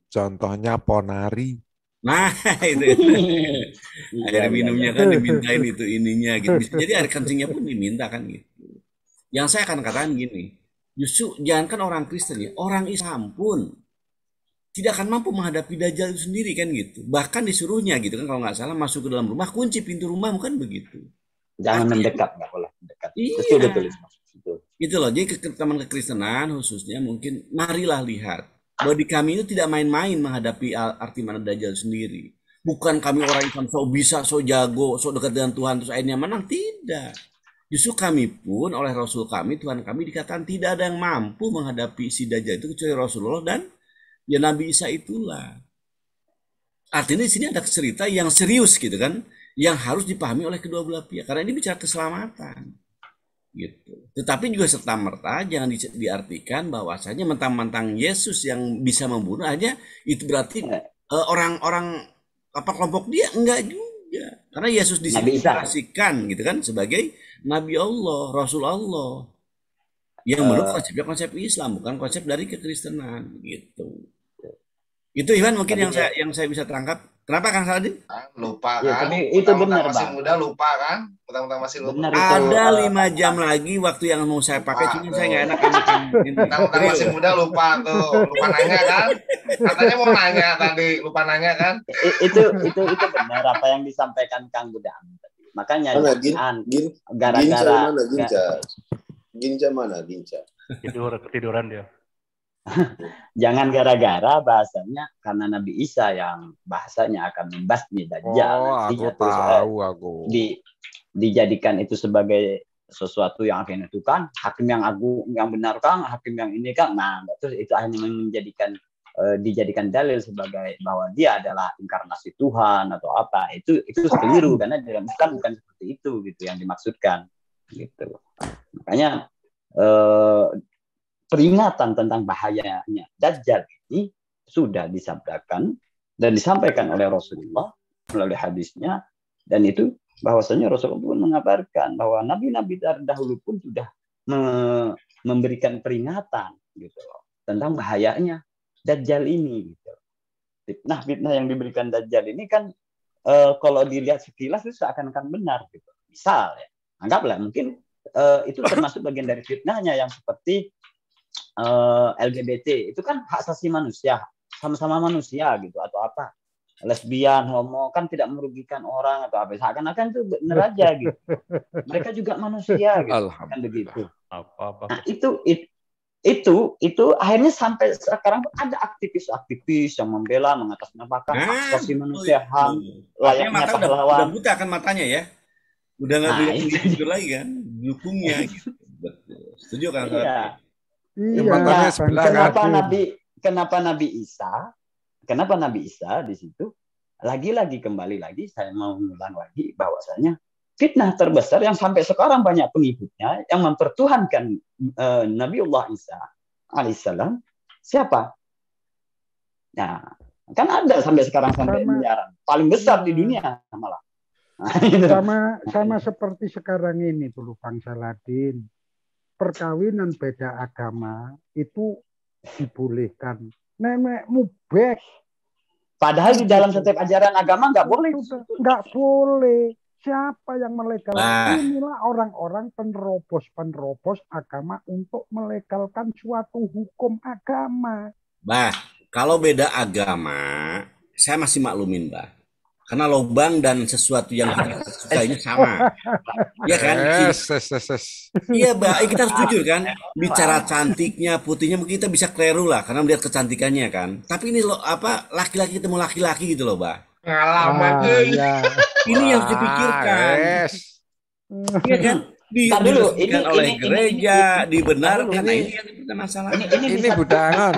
Speaker 11: Contohnya Ponari.
Speaker 9: Nah, itu. Air minumnya kan dimintain itu ininya gitu. Jadi air kencingnya pun diminta kan gitu. Yang saya akan katakan gini, justru jangankan orang Kristen ya, orang Islam pun tidak akan mampu menghadapi Dajjal itu sendiri kan gitu. Bahkan disuruhnya gitu kan kalau nggak salah masuk ke dalam rumah, kunci pintu rumah bukan begitu.
Speaker 6: Jangan mendekat, nggak boleh mendekat.
Speaker 9: Iya. Betul. Gitu loh. Jadi teman kekristenan khususnya mungkin marilah lihat bahwa di kami itu tidak main-main menghadapi arti mana Dajjal sendiri. Bukan kami orang Islam so bisa, so jago, so dekat dengan Tuhan terus akhirnya menang, tidak. Justru kami pun oleh Rasul kami, Tuhan kami dikatakan tidak ada yang mampu menghadapi si Dajjal itu kecuali Rasulullah dan ya Nabi Isa itulah. Artinya di sini ada cerita yang serius gitu kan, yang harus dipahami oleh kedua belah pihak karena ini bicara keselamatan. Gitu. Tetapi juga serta-merta jangan diartikan bahwasanya mentang-mentang Yesus yang bisa membunuh aja itu berarti orang-orang kelompok dia, enggak juga. Karena Yesus disiplikasikan gitu kan sebagai Nabi Allah, Rasul Allah. Yang menurut konsep Islam, bukan konsep dari kekristenan gitu. Itu Iwan mungkin yang saya bisa terangkap. Kenapa Kang Saladin?
Speaker 10: Lupa
Speaker 6: ya,
Speaker 10: kan?
Speaker 6: Itu benar
Speaker 10: masih muda lupa kan? Utang-utang masih lupa.
Speaker 9: Ada 5 jam lagi waktu yang mau saya pakai, cuma saya nggak enak
Speaker 10: Utang-utang masih muda lupa tuh, lupa nanya kan? Katanya mau nanya tadi, lupa nanya kan?
Speaker 6: Itu benar apa yang disampaikan Kang Budam. Makanya gara-gara
Speaker 1: Ginca mana Ginca?
Speaker 5: Ketiduran dia.
Speaker 6: Jangan gara-gara bahasanya karena Nabi Isa yang bahasanya akan membasmi Dajjal.
Speaker 11: Aku.
Speaker 6: Dijadikan itu sebagai sesuatu yang akhirnya itu kan hakim yang agung, yang benar kan, hakim yang ini kan. Nah, terus itu hanya dijadikan dalil sebagai bahwa dia adalah inkarnasi Tuhan atau apa. Itu keliru karena dalam Islam bukan seperti itu gitu yang dimaksudkan gitu. Makanya peringatan tentang bahayanya Dajjal ini sudah disabdakan dan disampaikan oleh Rasulullah melalui hadisnya, dan itu bahwasanya Rasulullah pun mengabarkan bahwa nabi-nabi terdahulu pun sudah memberikan peringatan gitu loh, tentang bahayanya Dajjal ini gitu. Fitnah yang diberikan Dajjal ini kan kalau dilihat sekilas itu seakan-akan benar gitu. Misal ya, anggaplah mungkin itu termasuk bagian dari fitnahnya yang seperti LGBT itu kan hak asasi manusia, sama-sama manusia gitu, atau apa lesbian, homo kan tidak merugikan orang atau apa, seakan-akan itu benar aja gitu. Mereka juga manusia gitu, kan begitu. Nah, itu akhirnya sampai sekarang ada aktivis yang membela, mengatasnamakan hak asasi manusia, HAM, layaknya pahlawan.
Speaker 9: Udah buta kan matanya ya, udah nggak begitu lagi kan, dukungnya gitu. Setuju kan?
Speaker 7: Iya.
Speaker 6: Kenapa Nabi Isa di situ lagi-lagi kembali lagi saya mau mengulang lagi bahwasanya fitnah terbesar yang sampai sekarang banyak pengikutnya yang mempertuhankan Nabiullah Isa alaihissalam siapa? Nah, kan ada sampai sekarang sampai miliaran, paling besar di dunia malah.
Speaker 7: Sama seperti sekarang ini dulu Bang Saladin. Perkawinan beda agama itu dibolehkan. Nenek mubah.
Speaker 6: Padahal di dalam setiap ajaran agama nggak boleh.
Speaker 7: Nggak boleh. Siapa yang melegalkan? Inilah orang-orang penerobos agama untuk melegalkan suatu hukum agama.
Speaker 9: Kalau beda agama, saya masih maklumin, karena lobang dan sesuatu yang kita suka ini sama. Iya kan? Iya, kita harus jujur kan. Bicara cantiknya, putihnya mungkin kita bisa keliru lah karena melihat kecantikannya kan. Tapi ini laki-laki ketemu laki-laki gitu loh,
Speaker 10: Pengalaman.
Speaker 9: Ini yang dipikirkan. Iya kan?
Speaker 6: Ini
Speaker 9: oleh gereja, dibenarkan. Ini yang masalah.
Speaker 11: Ini budangan.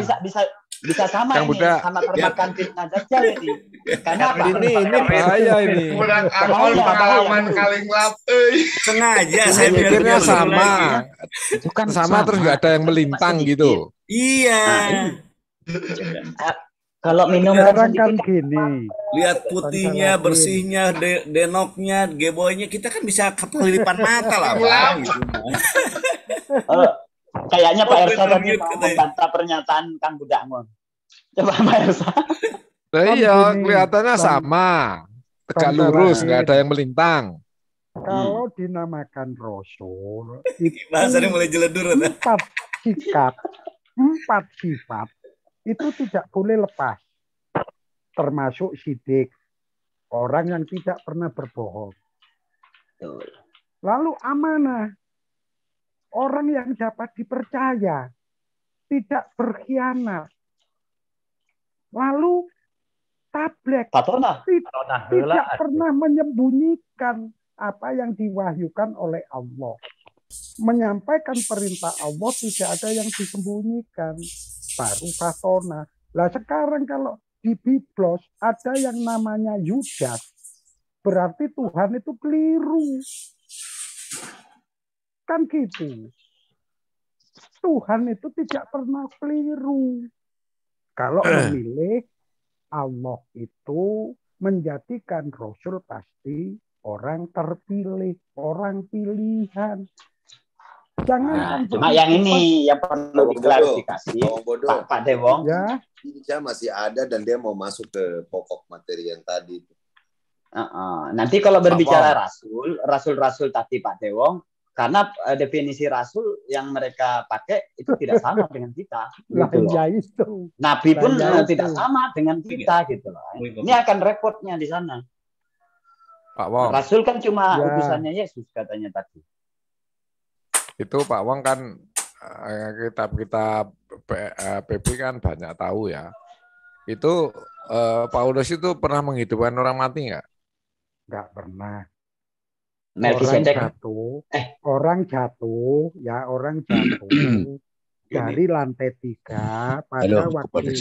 Speaker 6: Bisa sama yang ini sama termakan fitnah dajjal ini. Karena apa?
Speaker 11: Ini bahaya ini.
Speaker 10: Budak angkol pengalaman kalinglap.
Speaker 9: Sengaja
Speaker 11: saya pikirnya sama. Bukan sama terus nggak ada yang melintang gitu.
Speaker 9: Iya.
Speaker 6: Kalau minum
Speaker 7: kan gini.
Speaker 9: Lihat putihnya, bersihnya, denoknya, geboynya, kita kan bisa kelilipan mata lah, Bang. Gitu.
Speaker 6: Kayaknya Pak Ersa tadi mau membantah pernyataan Kang Budangon. Coba Pak Ersa.
Speaker 11: Iya, kelihatannya sama. Tegak lurus, nggak ada yang melintang.
Speaker 7: Kalau dinamakan Rasul, itu
Speaker 9: bahasanya mulai jeledur.
Speaker 7: 4 sifat itu tidak boleh lepas. Termasuk sidik, orang yang tidak pernah berbohong. Lalu amanah, orang yang dapat dipercaya, tidak berkhianat. Lalu tablek, tidak pernah menyembunyikan apa yang diwahyukan oleh Allah. Menyampaikan perintah Allah tidak ada yang disembunyikan. Baru fatona. Lah sekarang kalau di Biblos ada yang namanya Yudas, berarti Tuhan itu keliru. Kan gitu. Tuhan itu tidak pernah keliru. Kalau memilih, Allah itu menjadikan Rasul pasti orang terpilih, orang pilihan. Jangan
Speaker 6: cuma yang ini yang perlu diklarifikasi, Pak Dewong.
Speaker 1: Ya. Dia masih ada dan dia mau masuk ke pokok materi yang tadi.
Speaker 6: Nanti kalau berbicara rasul tadi Pak Dewong, karena definisi rasul yang mereka pakai itu tidak sama dengan kita. Gitu Nabi pun tidak sama dengan kita gitu loh. Ini akan repotnya di sana.
Speaker 11: Pak Wong.
Speaker 6: Rasul kan cuma utusannya Yesus katanya tadi.
Speaker 11: Itu Pak Wong kan kitab-kitab PP kan banyak tahu ya. Itu Paulus itu pernah menghidupkan orang mati nggak?
Speaker 7: Nggak pernah. Orang jatuh dari lantai 3 pada waktu.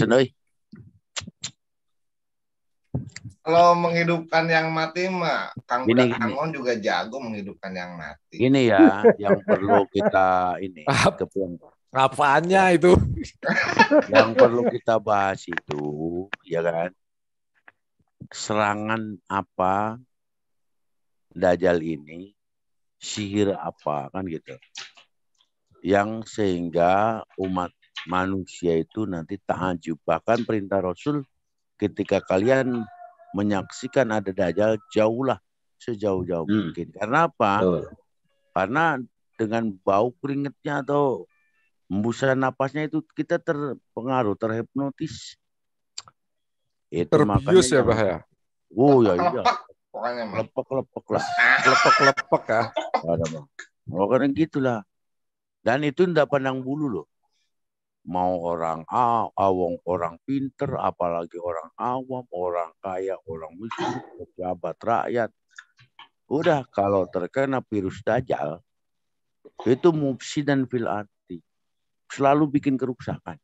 Speaker 10: Kalau menghidupkan yang mati mah Kang Budangon juga jago menghidupkan yang mati.
Speaker 4: Ini ya yang perlu kita ini.
Speaker 11: Apanya itu?
Speaker 4: Yang perlu kita bahas itu, ya kan? Serangan apa Dajjal ini, sihir apa kan gitu. Yang sehingga umat manusia itu nanti ta'ajub. Bahkan perintah Rasul ketika kalian menyaksikan ada Dajjal, jauhlah sejauh-jauh mungkin. Karena apa? Karena dengan bau keringetnya atau hembusan napasnya itu kita terpengaruh, terhipnotis. Itu
Speaker 11: terbius ya bahaya.
Speaker 4: Oh ya iya.
Speaker 10: Lepek-lepek
Speaker 4: lah.
Speaker 11: Lepek-lepek ya.
Speaker 4: Karena gitulah. Dan itu tidak pandang bulu loh. Mau orang awam, orang pinter, apalagi orang awam, orang kaya, orang miskin, pejabat rakyat. Udah kalau terkena virus Dajjal, itu mufsidan fil ardi. Selalu bikin kerusakan.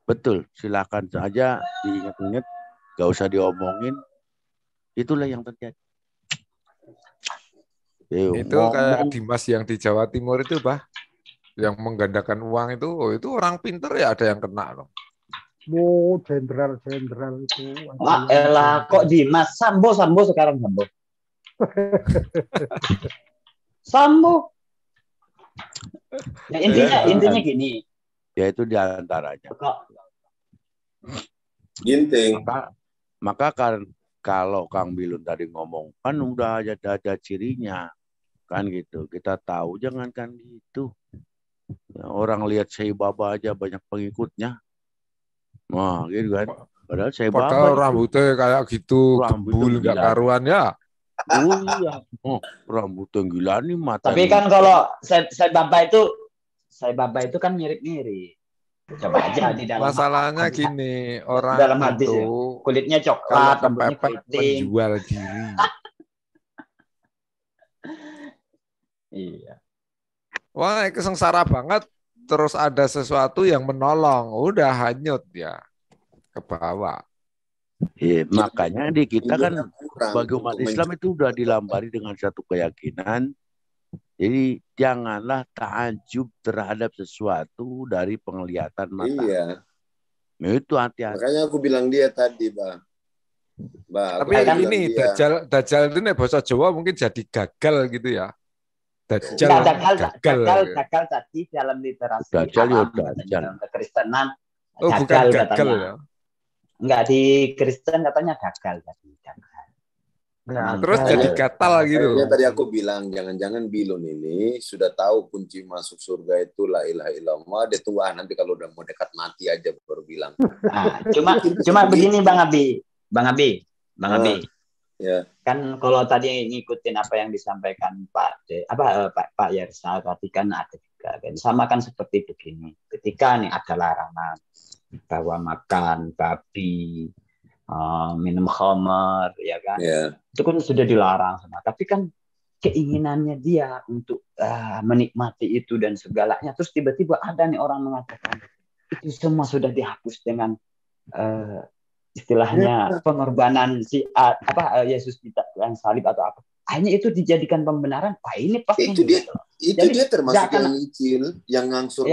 Speaker 4: Betul, silakan saja diingat-ingat, gak usah diomongin. Itulah yang terjadi.
Speaker 11: Itu kayak Dimas yang di Jawa Timur itu, Bah. Yang menggandakan uang itu orang pinter ya ada yang kena loh.
Speaker 7: Jenderal itu.
Speaker 6: Elah kok Dimas, Sambo sekarang Sambo. Sambo. Ya, intinya gini.
Speaker 4: Ya itu diantaranya.
Speaker 1: Ginting.
Speaker 4: Maka kalau Kang Bilun tadi ngomong kan udah ada cirinya kan gitu. Kita tahu jangan kan gitu. Orang lihat Syekh Baba aja banyak pengikutnya. Wah, gitu kan. Padahal Syekh Baba
Speaker 11: rambutnya kayak gitu, gembul nggak karuan ya.
Speaker 4: Oh iya. Oh, rambutnya gila nih mata.
Speaker 6: Tapi kan kalau Syekh Baba itu kan mirip-mirip. Coba aja di dalam
Speaker 11: masalahnya gini, orang
Speaker 6: dalam hadis
Speaker 11: itu
Speaker 6: ya, kulitnya coklat, rambutnya keriting.
Speaker 11: Menjual diri.
Speaker 6: Iya.
Speaker 11: Wah, kesengsara banget. Terus ada sesuatu yang menolong, udah hanyut ya ke bawah.
Speaker 4: Iya, makanya di kita kan bagi umat Islam itu udah dilambari dengan satu keyakinan. Jadi janganlah ta'ajub terhadap sesuatu dari penglihatan mata.
Speaker 1: Iya.
Speaker 4: Nah, itu hati-hati.
Speaker 1: Makanya aku bilang dia tadi, Bang.
Speaker 11: Tapi ini Dajjal itu nih bahasa Jawa mungkin jadi gagal gitu ya.
Speaker 6: Gagal tadi dalam literasi.
Speaker 4: Dajjal.
Speaker 6: Dalam kekristenan.
Speaker 11: Bukan gagal ya.
Speaker 6: Enggak, di Kristen katanya gagal tadi.
Speaker 11: Nah, terus jadi gatal gitu.
Speaker 1: Tadi aku bilang jangan-jangan Bilun ini sudah tahu kunci masuk surga itu la ilaha illallah. Dia tua nanti kalau udah mau dekat mati aja baru bilang.
Speaker 6: Nah, cuma begini Bang Abi.
Speaker 1: Ya.
Speaker 6: Kan kalau tadi ngikutin apa yang disampaikan Pak Yersa tadi kan ada juga kan sama kan seperti begini. Ketika nih ada larangan bahwa makan babi, minum khamar, ya kan, itu kan sudah dilarang sama. Tapi kan keinginannya dia untuk menikmati itu dan segalanya, terus tiba-tiba ada nih orang mengatakan itu semua sudah dihapus dengan istilahnya pengorbanan Yesus kita yang salib atau apa. Akhirnya itu dijadikan pembenaran. Wah ini pasti
Speaker 1: itu dia. Itu dia termasuk yang nyicil, yang ngangsur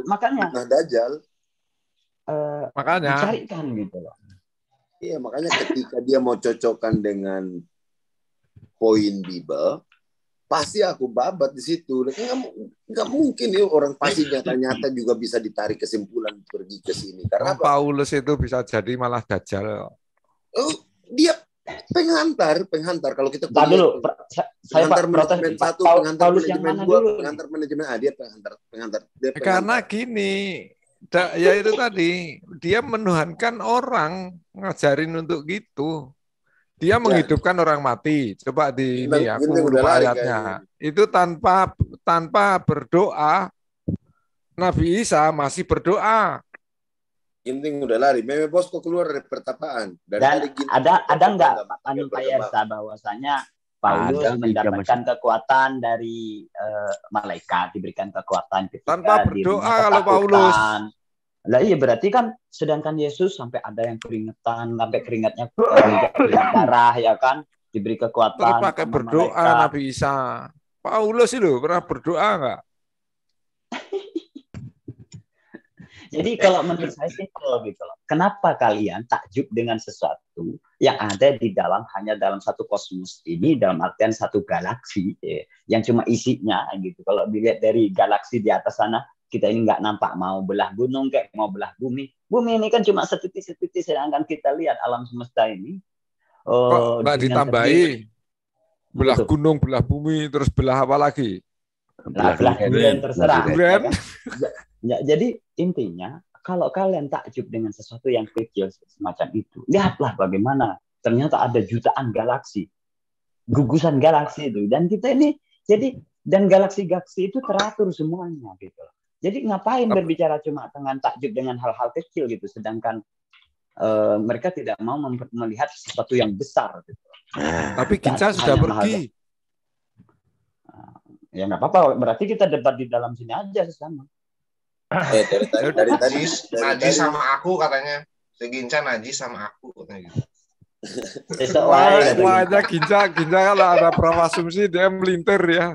Speaker 6: makanya
Speaker 1: Dajjal.
Speaker 6: Makanya dicarikan gitu loh.
Speaker 1: Iya, makanya ketika dia mau cocokkan dengan poin Bible, pasti aku babat di situ. Nggak mungkin ya orang pasti nyata-nyata juga bisa ditarik kesimpulan pergi ke sini. Karena
Speaker 11: Paulus itu bisa jadi malah Dajjal.
Speaker 1: Dia penghantar. Kalau kita
Speaker 6: dulu,
Speaker 1: penghantar manajemen satu, penghantar manajemen dua, penghantar manajemen dia penghantar.
Speaker 11: Karena gini. Ya itu tadi, dia menuhankan orang, ngajarin untuk gitu. Dia menghidupkan orang mati. Coba aku lupa ayatnya. Itu tanpa berdoa, Nabi Isa masih berdoa.
Speaker 1: Ginting udah lari. Meme Bosco keluar dari pertapaan.
Speaker 6: Dan ada nggak Pak Yersa bahwasanya Paulus mendapatkan kekuatan dari malaikat, diberikan kekuatan ketika
Speaker 11: tanpa berdoa kalau Paulus.
Speaker 6: Lah iya berarti kan sedangkan Yesus sampai ada yang keringetan, sampai keringatnya darah ya kan, diberi kekuatan.
Speaker 11: Pakai berdoa malaikat. Nabi Isa. Paulus itu pernah berdoa nggak?
Speaker 6: Jadi kalau menurut saya simpel gitu loh. Kenapa kalian takjub dengan sesuatu yang ada di hanya dalam satu kosmos ini, dalam artian satu galaksi yang cuma isinya gitu. Kalau dilihat dari galaksi di atas sana, kita ini nggak nampak mau belah gunung kayak mau belah bumi. Bumi ini kan cuma setitik-setitik, sedangkan kita lihat alam semesta ini.
Speaker 11: Kok nggak ditambahi belah gunung, belah bumi, terus belah apa lagi?
Speaker 6: Belah durian terserah.
Speaker 11: Durian.
Speaker 6: Ya, jadi intinya kalau kalian takjub dengan sesuatu yang kecil semacam itu, lihatlah bagaimana ternyata ada jutaan galaksi, gugusan galaksi itu, dan kita ini dan galaksi-galaksi itu teratur semuanya gitu. Jadi ngapain berbicara cuma dengan takjub dengan hal-hal kecil gitu, sedangkan mereka tidak mau melihat sesuatu yang besar gitu.
Speaker 11: Tapi Ginca sudah pergi.
Speaker 6: Ya nggak apa-apa, berarti kita debat di dalam sini aja sesama.
Speaker 10: Dari tadi najis sama aku katanya. Seginca najis sama aku katanya gitu.
Speaker 11: Semuanya Ginca kalau ada asumsi dia melintir ya.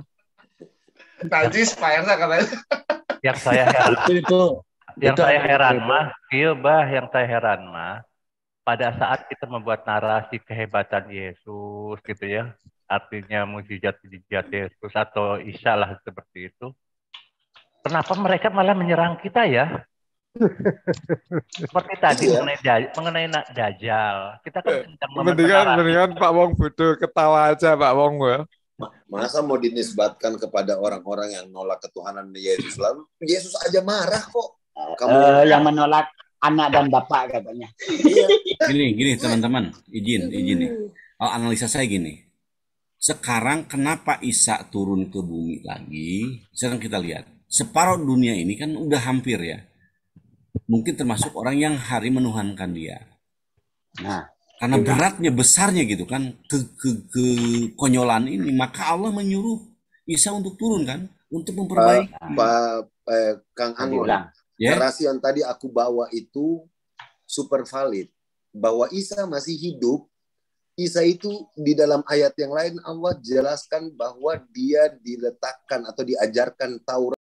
Speaker 10: Najis Pak Ersa katanya.
Speaker 5: Yang saya heran yang saya heran mah pada saat kita membuat narasi kehebatan Yesus gitu ya, artinya mujizat Yesus atau Isa lah seperti itu. Kenapa mereka malah menyerang kita ya? Seperti tadi mengenai Dajjal. Kita kan sedang
Speaker 11: mendingan Pak Wong bodoh ketawa aja Pak Wong ya.
Speaker 1: Masa mau dinisbatkan kepada orang-orang yang nolak ketuhanan Yesus, lalu Yesus aja marah kok.
Speaker 6: Kamu yang menolak anak dan bapak katanya.
Speaker 9: Gini teman-teman, izin nih. Analisa saya gini. Sekarang kenapa Isa turun ke bumi lagi? Sekarang kita lihat. Separuh dunia ini kan udah hampir ya. Mungkin termasuk orang yang hari menuhankan dia. Nah, karena beratnya, besarnya gitu kan, kekonyolan ini, maka Allah menyuruh Isa untuk turun kan, untuk memperbaiki.
Speaker 1: Kang Angon, narasi yang tadi aku bawa itu super valid. Bahwa Isa masih hidup. Isa itu di dalam ayat yang lain Allah jelaskan bahwa dia diletakkan atau diajarkan Taurat